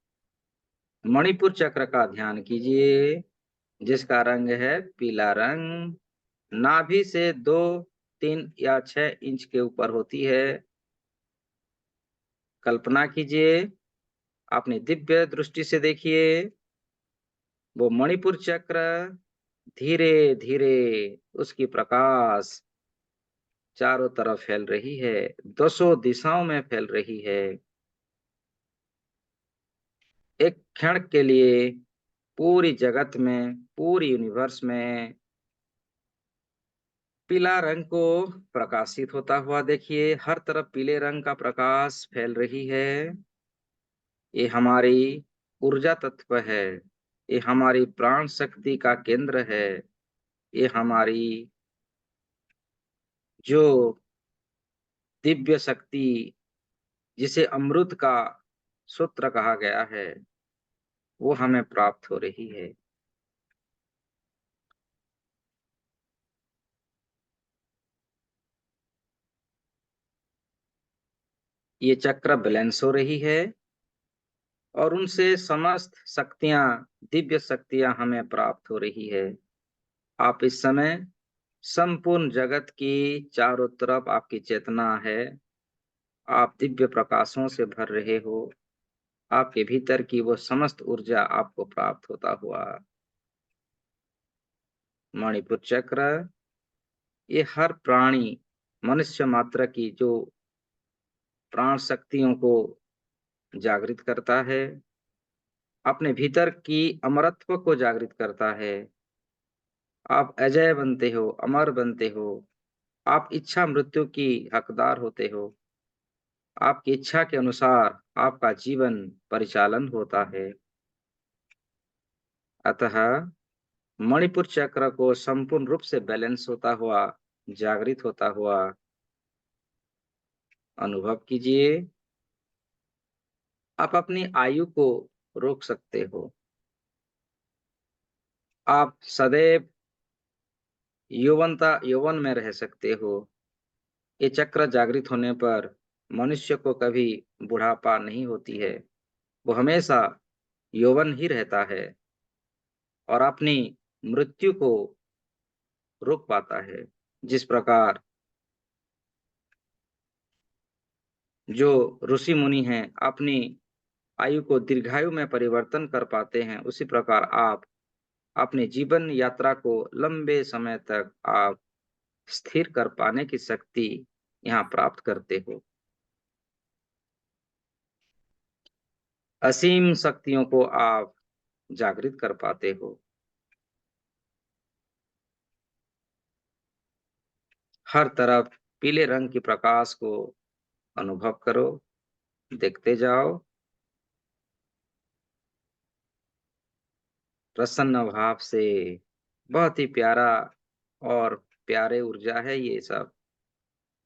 मणिपुर चक्र का ध्यान कीजिए, जिसका रंग है पीला रंग। नाभि से 2, 3 या 6 इंच के ऊपर होती है। कल्पना कीजिए, अपनी दिव्य दृष्टि से देखिए, वो मणिपुर चक्र धीरे धीरे उसकी प्रकाश चारों तरफ फैल रही है, दसों दिशाओं में फैल रही है। एक क्षण के लिए पूरी जगत में, पूरी यूनिवर्स में पीला रंग को प्रकाशित होता हुआ देखिए। हर तरफ पीले रंग का प्रकाश फैल रही है। ये हमारी ऊर्जा तत्व है। ये हमारी प्राण शक्ति का केंद्र है। ये हमारी जो दिव्य शक्ति, जिसे अमृत का सूत्र कहा गया है, वो हमें प्राप्त हो रही है। ये चक्र बैलेंस हो रही है और उनसे समस्त शक्तियां, दिव्य शक्तियां हमें प्राप्त हो रही है। आप इस समय संपूर्ण जगत की चारों तरफ आपकी चेतना है। आप दिव्य प्रकाशों से भर रहे हो। आपके भीतर की वो समस्त ऊर्जा आपको प्राप्त होता हुआ। मणिपुर चक्र ये हर प्राणी, मनुष्य मात्र की जो प्राण शक्तियों को जागृत करता है, अपने भीतर की अमरत्व को जागृत करता है। आप अजय बनते हो, अमर बनते हो। आप इच्छा मृत्यु की हकदार होते हो। आपकी इच्छा के अनुसार आपका जीवन परिचालन होता है। अतः मणिपुर चक्र को संपूर्ण रूप से बैलेंस होता हुआ, जागृत होता हुआ अनुभव कीजिए। आप अपनी आयु को रोक सकते हो। आप सदैव यौवन में रह सकते हो। ये चक्र जागृत होने पर मनुष्य को कभी बुढ़ापा नहीं होती है। वो हमेशा यौवन ही रहता है और अपनी मृत्यु को रोक पाता है। जिस प्रकार जो ऋषि मुनि हैं अपनी आयु को दीर्घायु में परिवर्तन कर पाते हैं, उसी प्रकार आप अपने जीवन यात्रा को लंबे समय तक आप स्थिर कर पाने की शक्ति यहाँ प्राप्त करते हो। असीम शक्तियों को आप जागृत कर पाते हो। हर तरफ पीले रंग की प्रकाश को अनुभव करो, देखते जाओ। प्रसन्न भाव से, बहुत ही प्यारा और प्यारे ऊर्जा है ये सब।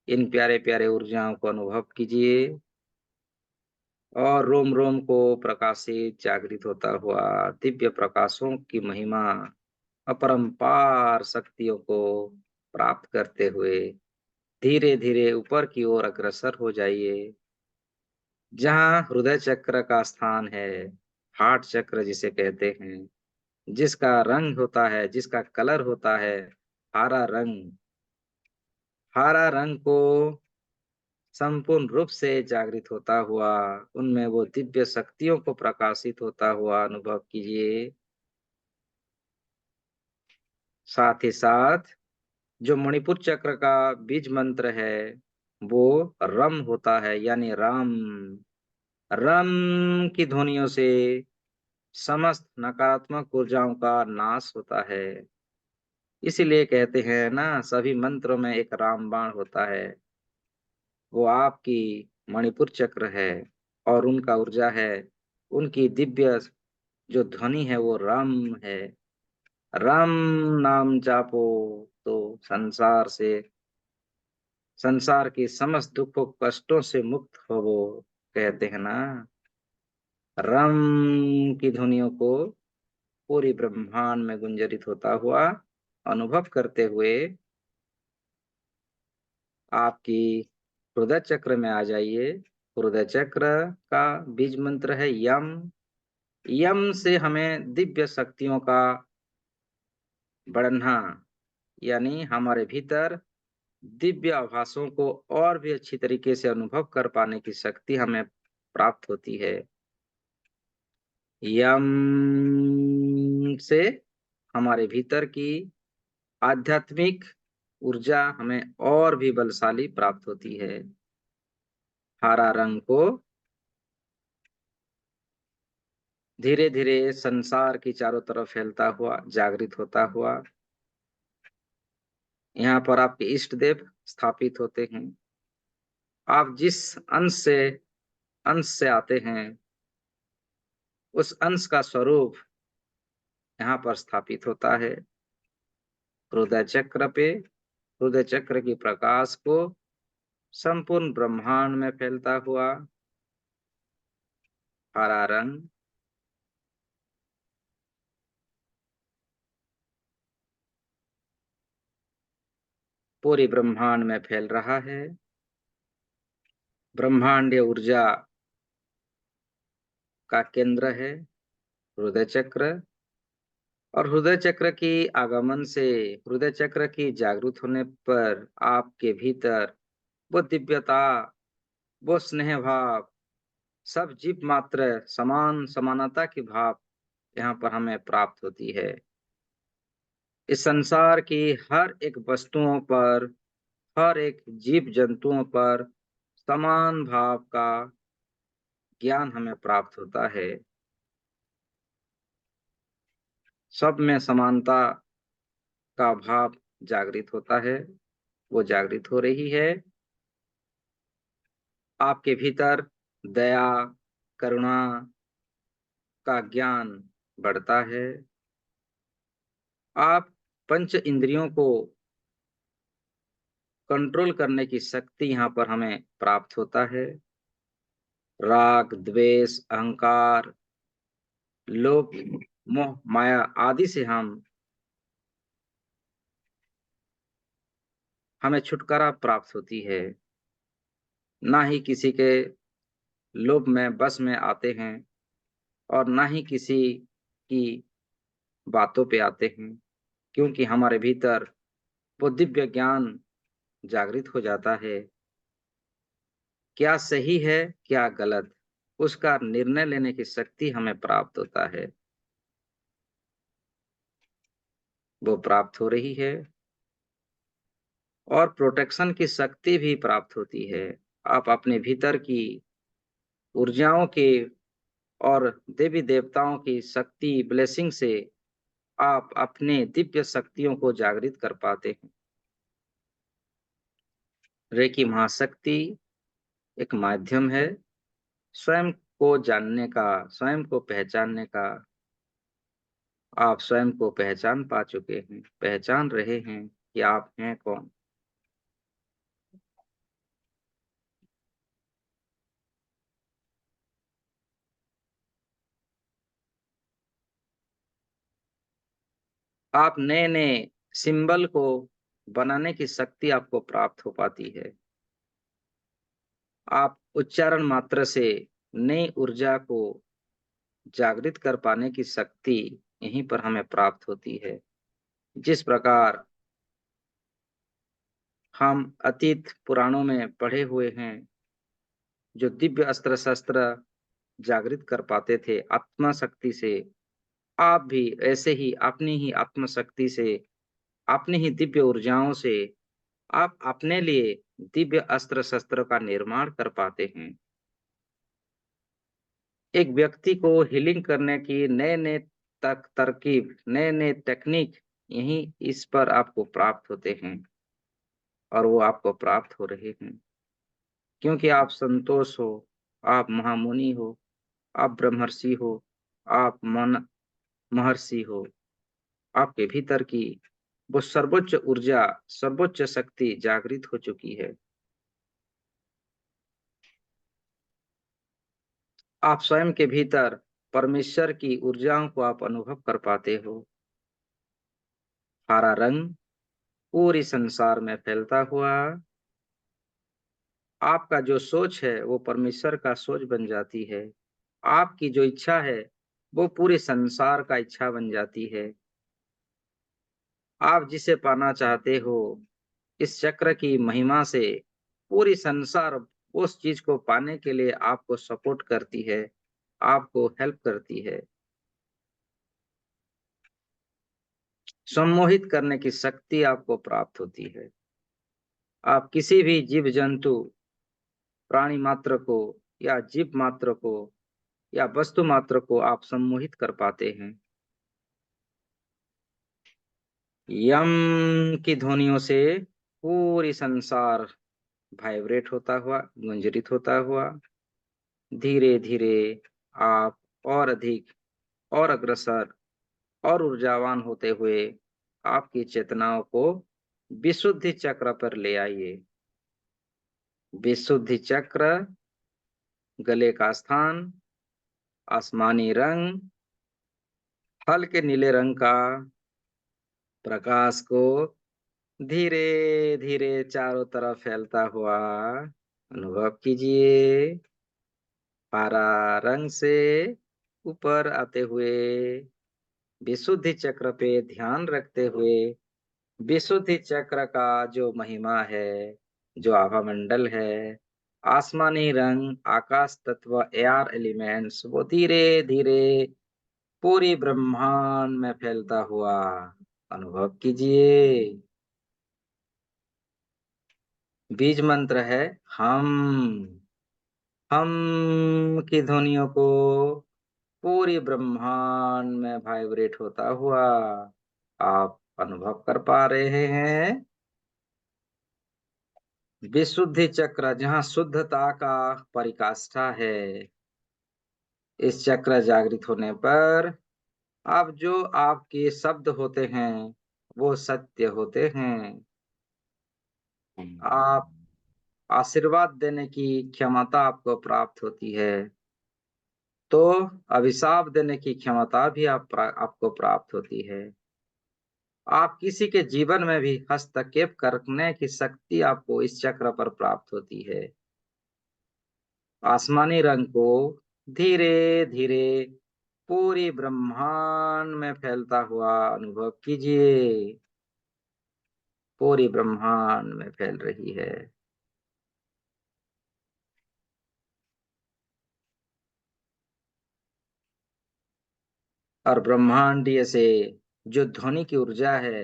इन प्यारे प्यारे ऊर्जाओं को अनुभव कीजिए। और रोम रोम को प्रकाशित जागृत होता हुआ दिव्य प्रकाशों की महिमा अपरंपार शक्तियों को प्राप्त करते हुए धीरे धीरे ऊपर की ओर अग्रसर हो जाइए, जहाँ हृदय चक्र का स्थान है। हार्ट चक्र जिसे कहते हैं, जिसका रंग होता है, जिसका कलर होता है हरा रंग। हरा रंग को संपूर्ण रूप से जागृत होता हुआ उनमें वो दिव्य शक्तियों को प्रकाशित होता हुआ अनुभव कीजिए। साथ ही साथ जो मणिपुर चक्र का बीज मंत्र है वो रम होता है, यानी राम। रम की ध्वनियों से समस्त नकारात्मक ऊर्जाओं का नाश होता है। इसीलिए कहते हैं ना, सभी मंत्रों में एक रामबाण होता है। वो आपकी मणिपुर चक्र है और उनका ऊर्जा है, उनकी दिव्य जो ध्वनि है वो राम है। राम नाम जापो तो संसार की समस्त दुखों कष्टों से मुक्त होवो, कहते हैं ना। राम की ध्वनियों को पूरी ब्रह्मांड में गुंजरित होता हुआ अनुभव करते हुए आपकी हृदय चक्र में आ जाइए। हृदय चक्र का बीज मंत्र है यम। यम से हमें दिव्य शक्तियों का बढ़ना, यानी हमारे भीतर दिव्य आभासों को और भी अच्छी तरीके से अनुभव कर पाने की शक्ति हमें प्राप्त होती है। यम से हमारे भीतर की आध्यात्मिक ऊर्जा हमें और भी बलशाली प्राप्त होती है। हरा रंग को धीरे धीरे संसार की चारों तरफ फैलता हुआ, जागृत होता हुआ यहाँ पर आपके इष्ट देव स्थापित होते हैं। आप जिस अंश से आते हैं उस अंश का स्वरूप यहाँ पर स्थापित होता है। हृदय चक्र पे हृदय चक्र की प्रकाश को संपूर्ण ब्रह्मांड में फैलता हुआ हरा रंग पूरी ब्रह्मांड में फैल रहा है। ब्रह्मांडीय ऊर्जा का केंद्र है हृदय चक्र। और हृदय चक्र की आगमन से, हृदय चक्र की जागृत होने पर आपके भीतर वो दिव्यता, वो स्नेह भाव, सब जीव मात्र समानता की भाव यहाँ पर हमें प्राप्त होती है। इस संसार की हर एक वस्तुओं पर, हर एक जीव जंतुओं पर समान भाव का ज्ञान हमें प्राप्त होता है। सब में समानता का भाव जागृत होता है, वो जागृत हो रही है। आपके भीतर दया, करुणा का ज्ञान बढ़ता है। आप पंच इंद्रियों को कंट्रोल करने की शक्ति यहाँ पर हमें प्राप्त होता है। राग, द्वेष, अहंकार, लोभ, मोह, माया आदि से हमें छुटकारा प्राप्त होती है। ना ही किसी के लोभ में बस में आते हैं और ना ही किसी की बातों पे आते हैं, क्योंकि हमारे भीतर वो दिव्य ज्ञान जागृत हो जाता है। क्या सही है, क्या गलत, उसका निर्णय लेने की शक्ति हमें प्राप्त होता है, वो प्राप्त हो रही है। और प्रोटेक्शन की शक्ति भी प्राप्त होती है। आप अपने भीतर की ऊर्जाओं के और देवी देवताओं की शक्ति, ब्लेसिंग से आप अपने दिव्य शक्तियों को जागृत कर पाते हैं। रेकी महाशक्ति एक माध्यम है स्वयं को जानने का, स्वयं को पहचानने का। आप स्वयं को पहचान पा चुके हैं, पहचान रहे हैं कि आप हैं कौन। आप नए नए सिंबल को बनाने की शक्ति आपको प्राप्त हो पाती है। आप उच्चारण मात्र से नई ऊर्जा को जागृत कर पाने की शक्ति यहीं पर हमें प्राप्त होती है। जिस प्रकार हम अतीत पुराणों में पढ़े हुए हैं, जो दिव्य अस्त्र शस्त्र जागृत कर पाते थे आत्मा शक्ति से, आप भी ऐसे ही अपनी ही आत्म शक्ति से, अपनी ही दिव्य ऊर्जाओं से आप अपने लिए दिव्य अस्त्र शस्त्र का निर्माण कर पाते हैं। एक व्यक्ति को हीलिंग करने की नए नए तरकीब, नए नए टेक्निक यही इस पर आपको प्राप्त होते हैं, और वो आपको प्राप्त हो रहे हैं क्योंकि आप संतोष हो, आप महामुनि हो, आप ब्रह्मर्षि हो, आप मन महर्षि हो। आपके भीतर की वो सर्वोच्च ऊर्जा, सर्वोच्च शक्ति जागृत हो चुकी है। आप स्वयं के भीतर परमेश्वर की ऊर्जाओं को आप अनुभव कर पाते हो। हरा रंग पूरी संसार में फैलता हुआ, आपका जो सोच है वो परमेश्वर का सोच बन जाती है। आपकी जो इच्छा है वो पूरे संसार का इच्छा बन जाती है। आप जिसे पाना चाहते हो, इस चक्र की महिमा से पूरी संसार उस चीज को पाने के लिए आपको सपोर्ट करती है, आपको हेल्प करती है। सम्मोहित करने की शक्ति आपको प्राप्त होती है। आप किसी भी जीव जंतु, प्राणी मात्र को, या जीव मात्र को, या वस्तु मात्र को आप सम्मोहित कर पाते हैं। यम की ध्वनियों से पूरी संसार वाइब्रेट होता हुआ, गुंजरित होता हुआ धीरे धीरे आप और अधिक और अग्रसर और ऊर्जावान होते हुए आपकी चेतनाओं को विशुद्धि चक्र पर ले आइए। विशुद्धि चक्र, गले का स्थान, आसमानी रंग, हल्के नीले रंग का प्रकाश को धीरे धीरे चारों तरफ फैलता हुआ अनुभव कीजिए। हरा रंग से ऊपर आते हुए विशुद्धि चक्र पे ध्यान रखते हुए, विशुद्धि चक्र का जो महिमा है, जो आभा मंडल है, आसमानी रंग, आकाश तत्व, एयर एलिमेंट्स, वो धीरे धीरे पूरी ब्रह्मांड में फैलता हुआ अनुभव कीजिए। बीज मंत्र है हम। हम की ध्वनियों को पूरी ब्रह्मांड में वाइब्रेट होता हुआ आप अनुभव कर पा रहे हैं। विशुद्धि चक्र, जहाँ शुद्धता का परिकाष्ठा है, इस चक्र जागृत होने पर अब जो आपके शब्द होते हैं वो सत्य होते हैं। आप आशीर्वाद देने की क्षमता आपको प्राप्त होती है, तो अभिशाप देने की क्षमता भी आपको प्राप्त होती है। आप किसी के जीवन में भी हस्तक्षेप करने की शक्ति आपको इस चक्र पर प्राप्त होती है। आसमानी रंग को धीरे धीरे पूरी ब्रह्मांड में फैलता हुआ अनुभव कीजिए। पूरी ब्रह्मांड में फैल रही है। और ब्रह्मांडीय से जो ध्वनि की ऊर्जा है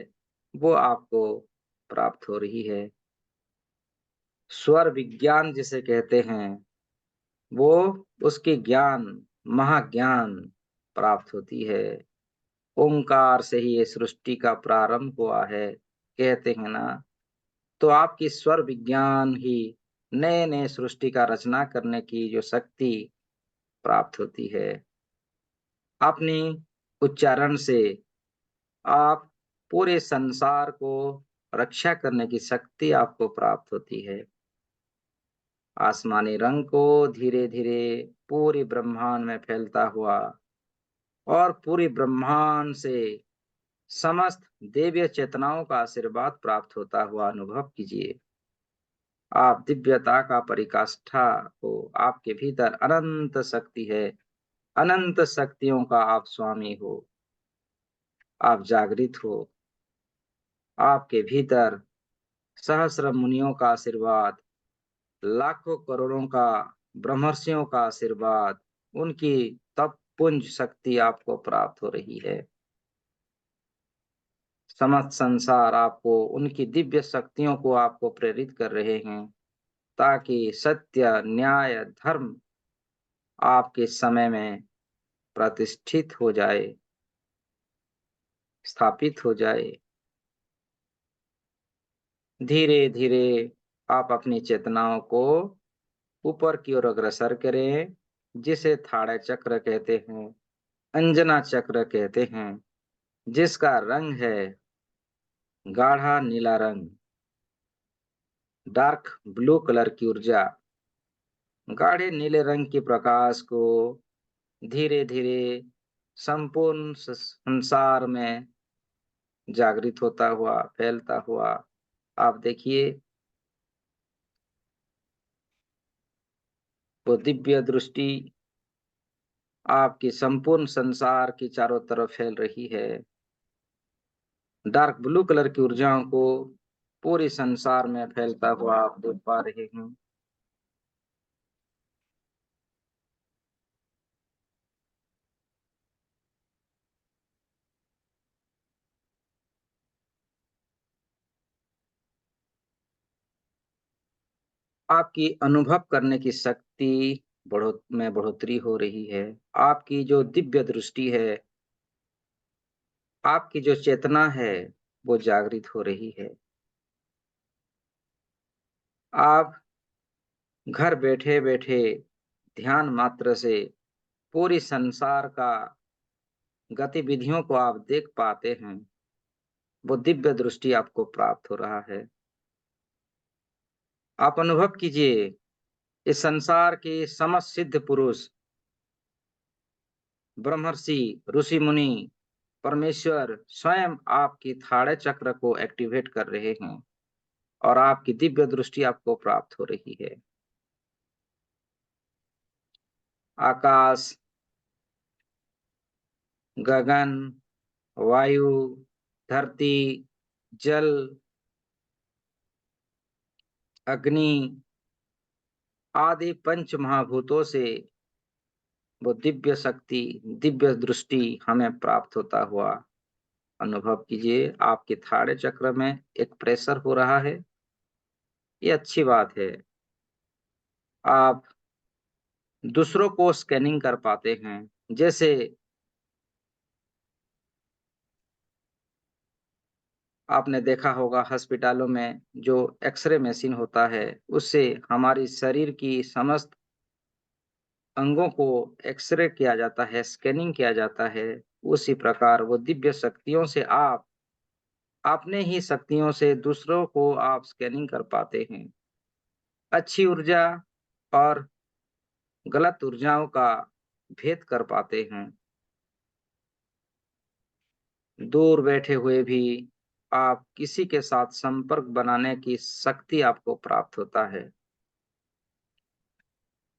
वो आपको प्राप्त हो रही है। स्वर विज्ञान जिसे कहते हैं, वो उसकी ज्ञान, महाज्ञान प्राप्त होती है। ओंकार से ही ये सृष्टि का प्रारंभ हुआ है, कहते हैं ना। तो आपकी स्वर विज्ञान ही नए नए सृष्टि का रचना करने की जो शक्ति प्राप्त होती है। अपनी उच्चारण से आप पूरे संसार को रक्षा करने की शक्ति आपको प्राप्त होती है। आसमानी रंग को धीरे धीरे पूरी ब्रह्मांड में फैलता हुआ और पूरी ब्रह्मांड से समस्त दिव्य चेतनाओं का आशीर्वाद प्राप्त होता हुआ अनुभव कीजिए। आप दिव्यता का परिकाष्ठा हो, आपके भीतर अनंत शक्ति है, अनंत शक्तियों का आप स्वामी हो। आप जागृत हो, आपके भीतर सहस्र मुनियों का आशीर्वाद, लाखों करोड़ों का ब्रह्मर्षियों का आशीर्वाद, उनकी तप पुंज शक्ति आपको प्राप्त हो रही है। समस्त संसार आपको उनकी दिव्य शक्तियों को आपको प्रेरित कर रहे हैं, ताकि सत्य न्याय धर्म आपके समय में प्रतिष्ठित हो जाए, स्थापित हो जाए। धीरे धीरे आप अपनी चेतनाओं को ऊपर की ओर अग्रसर करें, जिसे थाड़े चक्र कहते हैं, अंजना चक्र कहते हैं, जिसका रंग है गाढ़ा नीला रंग, डार्क ब्लू कलर की ऊर्जा। गाढ़े नीले रंग के प्रकाश को धीरे धीरे संपूर्ण संसार में जागृत होता हुआ, फैलता हुआ आप देखिए। वो दिव्य दृष्टि आपकी संपूर्ण संसार की चारों तरफ फैल रही है। डार्क ब्लू कलर की ऊर्जाओं को पूरे संसार में फैलता हुआ आप देख पा रहे हैं। आपकी अनुभव करने की शक्ति में बढ़ोतरी हो रही है। आपकी जो दिव्य दृष्टि है, आपकी जो चेतना है, वो जागृत हो रही है। आप घर बैठे बैठे ध्यान मात्र से पूरी संसार का गतिविधियों को आप देख पाते हैं। वो दिव्य दृष्टि आपको प्राप्त हो रहा है। आप अनुभव कीजिए, इस संसार के समस्त सिद्ध पुरुष, ब्रह्मर्षि, ऋषि मुनि, परमेश्वर स्वयं आपकी थाड़े चक्र को एक्टिवेट कर रहे हैं और आपकी दिव्य दृष्टि आपको प्राप्त हो रही है। आकाश, गगन, वायु, धरती, जल, अग्नि आदि पंच महाभूतों से वो दिव्य शक्ति, दिव्य दृष्टि हमें प्राप्त होता हुआ अनुभव कीजिए। आपके थाड़े चक्र में एक प्रेशर हो रहा है, ये अच्छी बात है। आप दूसरों को स्कैनिंग कर पाते हैं। जैसे आपने देखा होगा अस्पतालों में जो एक्सरे मशीन होता है, उससे हमारी शरीर की समस्त अंगों को एक्सरे किया जाता है, स्कैनिंग किया जाता है। उसी प्रकार वो दिव्य शक्तियों से आप अपने ही शक्तियों से दूसरों को आप स्कैनिंग कर पाते हैं। अच्छी ऊर्जा और गलत ऊर्जाओं का भेद कर पाते हैं। दूर बैठे हुए भी आप किसी के साथ संपर्क बनाने की शक्ति आपको प्राप्त होता है।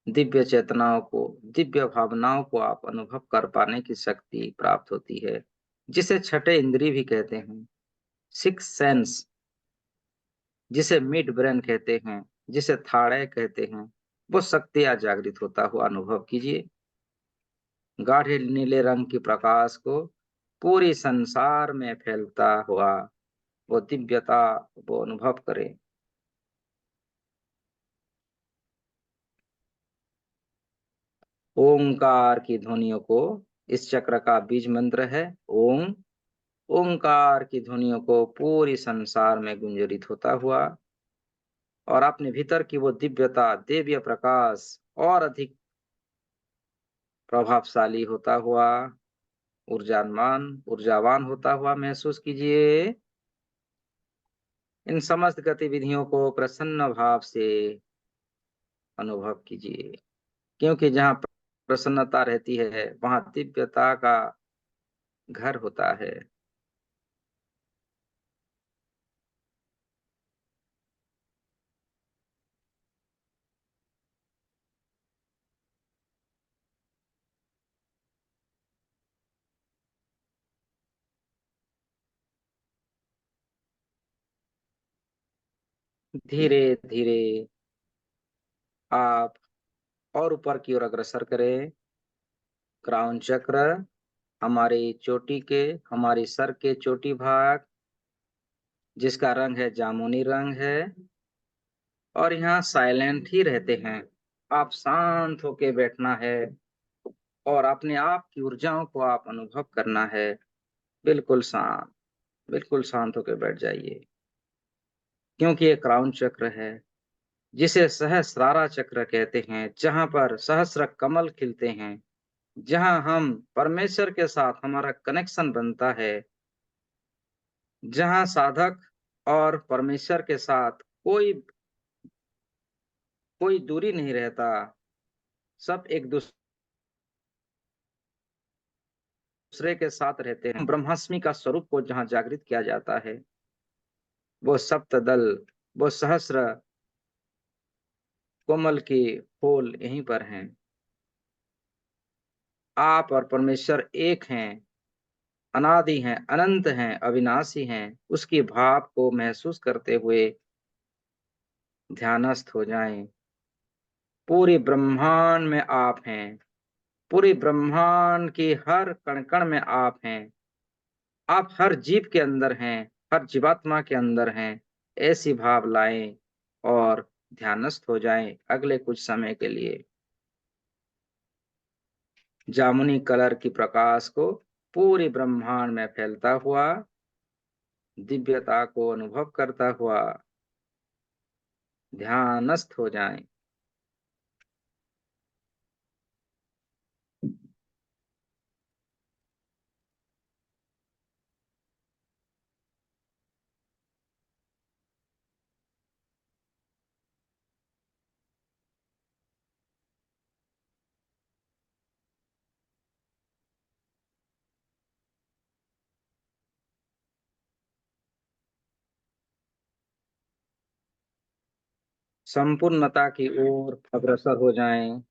दिव्य चेतनाओं को, दिव्य भावनाओं को आप अनुभव कर पाने की शक्ति प्राप्त होती है, जिसे छठे इंद्रिय भी कहते हैं, सिक्स सेंस, जिसे मिड ब्रेन कहते हैं, जिसे थाड़े कहते हैं। वो शक्तियां जागृत होता हुआ अनुभव कीजिए। गाढ़े नीले रंग की प्रकाश को पूरी संसार में फैलता हुआ वो दिव्यता वो अनुभव करें। ओंकार की ध्वनियों को, इस चक्र का बीज मंत्र है ओम। ओंकार की ध्वनियों को पूरी संसार में गुंजरित होता हुआ और अपने भीतर की वो दिव्यता, दिव्य प्रकाश और अधिक प्रभावशाली होता हुआ, ऊर्जावान होता हुआ महसूस कीजिए। इन समस्त गतिविधियों को प्रसन्न भाव से अनुभव कीजिए, क्योंकि जहाँ प्रसन्नता रहती है, वहां दिव्यता का घर होता है। धीरे धीरे आप और ऊपर की ओर अग्रसर करें। क्राउन चक्र हमारी चोटी के, हमारी सर के चोटी भाग, जिसका रंग है जामुनी रंग है, और यहाँ साइलेंट ही रहते हैं। आप शांत होके बैठना है और अपने आप की ऊर्जाओं को आप अनुभव करना है। बिल्कुल शांत, बिल्कुल शांत होके बैठ जाइए, क्योंकि ये क्राउन चक्र है, जिसे सहस्रारा चक्र कहते हैं, जहां पर सहस्र कमल खिलते हैं, जहां हम परमेश्वर के साथ हमारा कनेक्शन बनता है, जहां साधक और परमेश्वर के साथ कोई कोई दूरी नहीं रहता, सब एक दूसरे के साथ रहते हैं। ब्रह्मास्मि का स्वरूप को जहां जागृत किया जाता है, वो सप्तदल, वो सहस्र कोमल के फूल यहीं पर हैं। आप और परमेश्वर एक हैं, अनादि हैं, अनंत हैं, अविनाशी हैं। उसकी भाव को महसूस करते हुए ध्यानस्थ हो जाएं। पूरे ब्रह्मांड में आप हैं, पूरे ब्रह्मांड के हर कण कण में आप हैं। आप हर जीव के अंदर हैं, हर जीवात्मा के अंदर हैं। ऐसी भाव लाएं और ध्यानस्थ हो जाएं अगले कुछ समय के लिए। जामुनी कलर की प्रकाश को पूरे ब्रह्मांड में फैलता हुआ, दिव्यता को अनुभव करता हुआ ध्यानस्थ हो जाएं। संपूर्णता की ओर अग्रसर हो जाएं,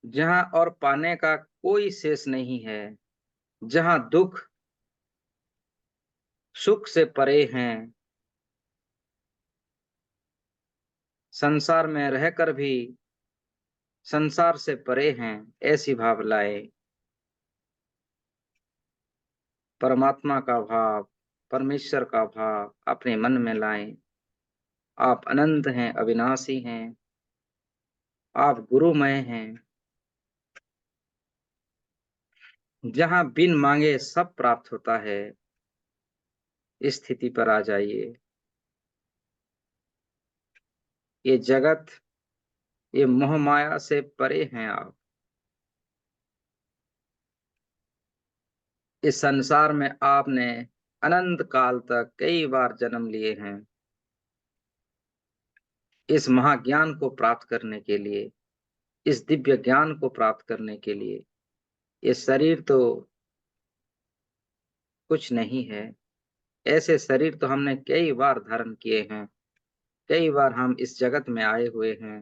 जहां और पाने का कोई शेष नहीं है, जहां दुख सुख से परे हैं, संसार में रहकर भी संसार से परे हैं। ऐसी भाव लाए। परमात्मा का भाव, परमेश्वर का भाव अपने मन में लाएं। आप अनंत हैं, अविनाशी हैं, आप गुरुमय हैं। जहां बिन मांगे सब प्राप्त होता है, इस स्थिति पर आ जाइए। ये जगत, ये मोह माया से परे हैं आप। इस संसार में आपने अनंत काल तक कई बार जन्म लिए हैं, इस महाज्ञान को प्राप्त करने के लिए, इस दिव्य ज्ञान को प्राप्त करने के लिए। ये शरीर तो कुछ नहीं है। ऐसे शरीर तो हमने कई बार धारण किए हैं, कई बार हम इस जगत में आए हुए हैं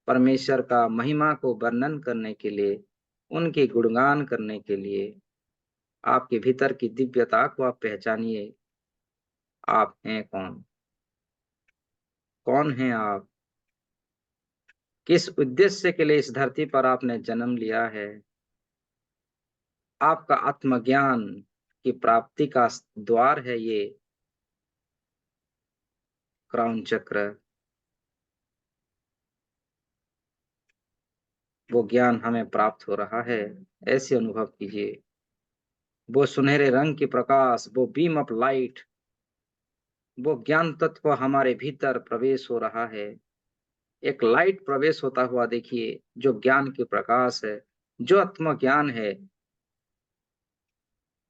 परमेश्वर का महिमा को वर्णन करने के लिए, उनके गुणगान करने के लिए। आपके भीतर की दिव्यता को आप पहचानिए। आप हैं कौन? कौन हैं आप? किस उद्देश्य के लिए इस धरती पर आपने जन्म लिया है? आपका आत्मज्ञान की प्राप्ति का द्वार है ये क्राउन चक्र। वो ज्ञान हमें प्राप्त हो रहा है, ऐसे अनुभव कीजिए। वो सुनहरे रंग की प्रकाश, वो बीम ऑफ लाइट, वो ज्ञान तत्व हमारे भीतर प्रवेश हो रहा है। एक लाइट प्रवेश होता हुआ देखिए, जो ज्ञान की प्रकाश है, जो आत्मज्ञान है,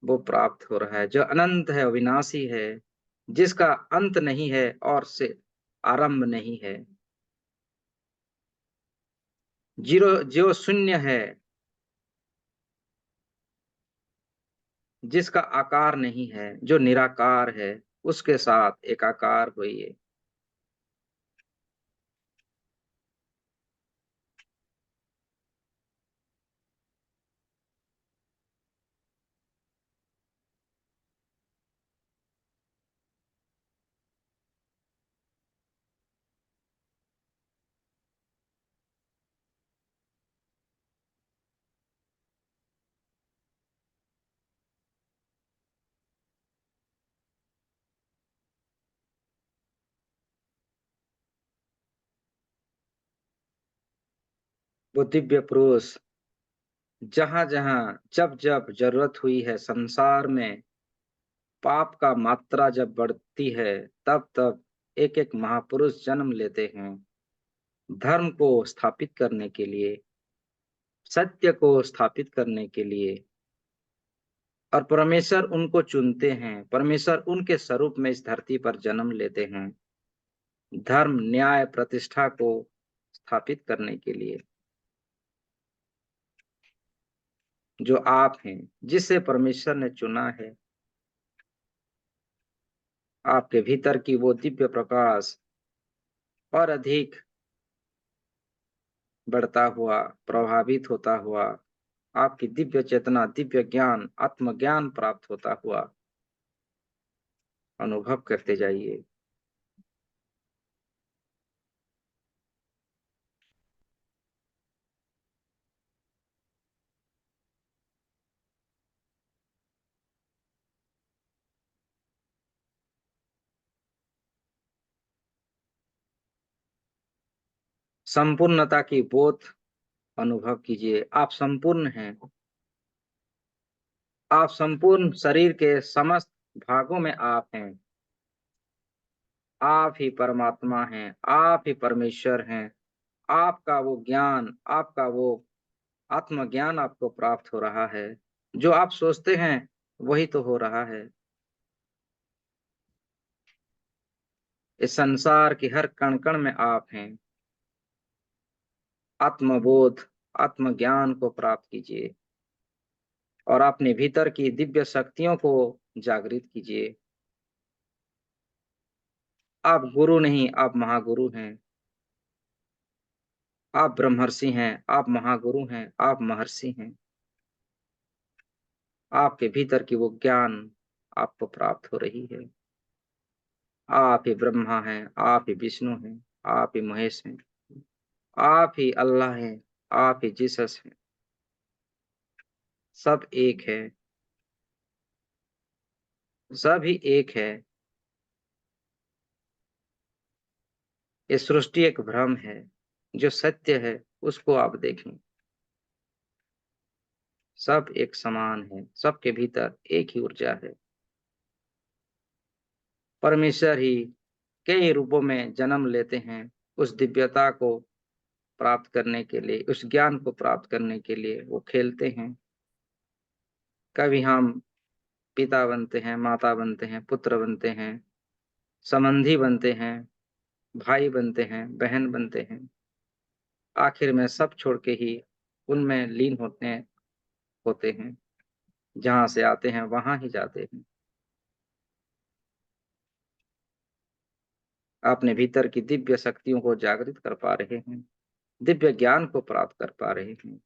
वो प्राप्त हो रहा है, जो अनंत है, अविनाशी है, जिसका अंत नहीं है और से आरंभ नहीं है, जीरो जो शून्य है, जिसका आकार नहीं है, जो निराकार है, उसके साथ एकाकार होइए। वो दिव्य पुरुष जहां जहां जब जब जरूरत हुई है संसार में, पाप का मात्रा जब बढ़ती है, तब तब एक एक महापुरुष जन्म लेते हैं, धर्म को स्थापित करने के लिए, सत्य को स्थापित करने के लिए। और परमेश्वर उनको चुनते हैं, परमेश्वर उनके स्वरूप में इस धरती पर जन्म लेते हैं, धर्म न्याय प्रतिष्ठा को स्थापित करने के लिए। जो आप हैं, जिसे परमेश्वर ने चुना है, आपके भीतर की वो दिव्य प्रकाश और अधिक बढ़ता हुआ, प्रभावित होता हुआ, आपकी दिव्य चेतना, दिव्य ज्ञान, आत्मज्ञान प्राप्त होता हुआ अनुभव करते जाइए। संपूर्णता की बोध अनुभव कीजिए। आप संपूर्ण हैं, आप संपूर्ण शरीर के समस्त भागों में आप हैं। आप ही परमात्मा हैं, आप ही परमेश्वर हैं। आपका वो ज्ञान, आपका वो आत्मज्ञान आपको प्राप्त हो रहा है। जो आप सोचते हैं वही तो हो रहा है। इस संसार के हर कण कण में आप हैं। आत्मबोध, आत्मज्ञान को प्राप्त कीजिए और अपने भीतर की दिव्य शक्तियों को जागृत कीजिए। आप गुरु नहीं, आप महागुरु हैं। आप ब्रह्मर्षि हैं, आप महागुरु हैं, आप महर्षि हैं। आपके भीतर की वो ज्ञान आपको प्राप्त हो रही है। आप ही ब्रह्मा हैं, आप ही विष्णु हैं, आप ही महेश हैं, आप ही अल्लाह हैं, आप ही जीसस हैं। सब एक है, सब ही एक है। ये सृष्टि एक भ्रम है, जो सत्य है उसको आप देखें। सब एक समान है, सबके भीतर एक ही ऊर्जा है। परमेश्वर ही कई रूपों में जन्म लेते हैं उस दिव्यता को प्राप्त करने के लिए, उस ज्ञान को प्राप्त करने के लिए वो खेलते हैं। कभी हम पिता बनते हैं, माता बनते हैं, पुत्र बनते हैं, संबंधी बनते हैं, भाई बनते हैं, बहन बनते हैं। आखिर में सब छोड़ के ही उनमें लीन होते हैं। जहां से आते हैं वहां ही जाते हैं। अपने भीतर की दिव्य शक्तियों को जागृत कर पा रहे हैं, दिव्य ज्ञान को प्राप्त कर पा रहे हैं।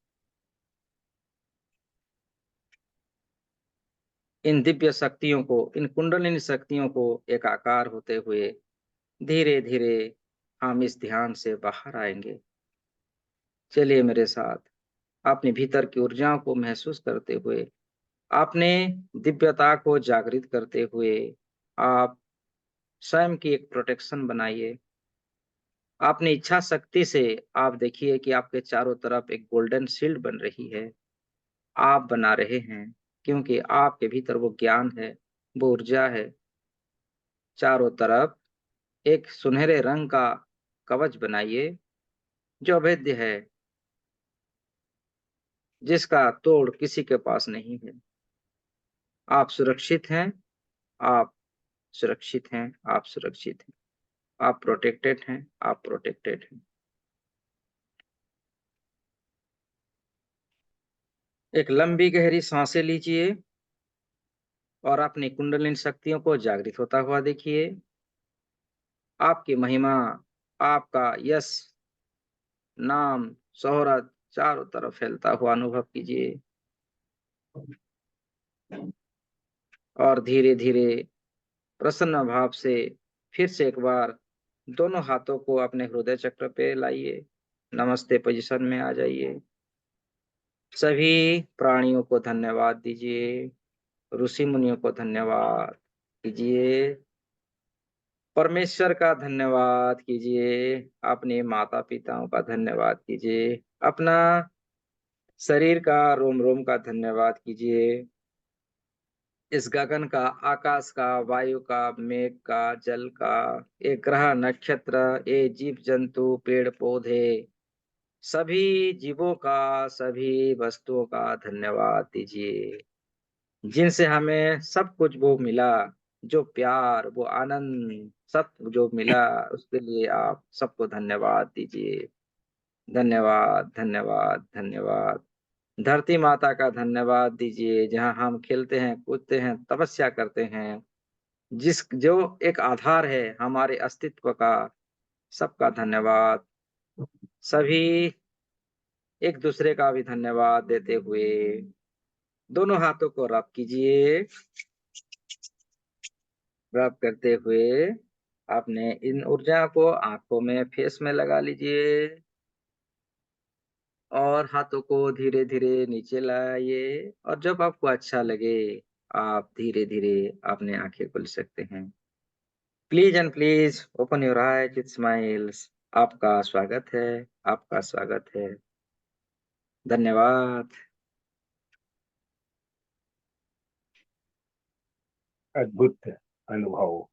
इन दिव्य शक्तियों को, इन कुंडलिनी शक्तियों को एकाकार होते हुए धीरे धीरे हम इस ध्यान से बाहर आएंगे। चलिए मेरे साथ, अपने भीतर की ऊर्जाओं को महसूस करते हुए, अपने दिव्यता को जागृत करते हुए, आप स्वयं की एक प्रोटेक्शन बनाइए। अपनी इच्छा शक्ति से आप देखिए कि आपके चारों तरफ एक गोल्डन शील्ड बन रही है। आप बना रहे हैं, क्योंकि आपके भीतर वो ज्ञान है, वो ऊर्जा है। चारों तरफ एक सुनहरे रंग का कवच बनाइए, जो अभेद्य है, जिसका तोड़ किसी के पास नहीं है। आप सुरक्षित हैं, आप सुरक्षित हैं, आप सुरक्षित हैं। आप प्रोटेक्टेड हैं, आप प्रोटेक्टेड हैं। एक लंबी गहरी सांसें लीजिए और अपनी कुंडलिनी शक्तियों को जागृत होता हुआ देखिए। आपकी महिमा, आपका यश, नाम, शोहरत चारों तरफ फैलता हुआ अनुभव कीजिए। और धीरे धीरे प्रसन्न भाव से फिर से एक बार दोनों हाथों को अपने हृदय चक्र पे लाइए। नमस्ते पोजीशन में आ जाइए। सभी प्राणियों को धन्यवाद दीजिए, ऋषि मुनियों को धन्यवाद कीजिए, परमेश्वर का धन्यवाद कीजिए, अपने माता पिताओं का धन्यवाद कीजिए, अपना शरीर का रोम रोम का धन्यवाद कीजिए। इस गगन का, आकाश का, वायु का, मेघ का, जल का, ये ग्रह नक्षत्र, ये जीव जंतु, पेड़ पौधे, सभी जीवों का, सभी वस्तुओं का धन्यवाद दीजिए, जिनसे हमें सब कुछ वो मिला, जो प्यार, वो आनंद, सब जो मिला, उसके लिए आप सबको धन्यवाद दीजिए। धन्यवाद, धन्यवाद, धन्यवाद। धरती माता का धन्यवाद दीजिए, जहाँ हम खेलते हैं, कूदते हैं, तपस्या करते हैं, जिस जो एक आधार है हमारे अस्तित्व का, सबका धन्यवाद। सभी एक दूसरे का भी धन्यवाद देते हुए दोनों हाथों को रब कीजिए। रब करते हुए आपने इन ऊर्जा को आंखों में, फेस में लगा लीजिए और हाथों को धीरे धीरे नीचे लाइए, और जब आपको अच्छा लगे आप धीरे धीरे अपने आंखें खोल सकते हैं। Please and please open your eyes with smiles. आपका स्वागत है, आपका स्वागत है। धन्यवाद। अद्भुत अनुभव।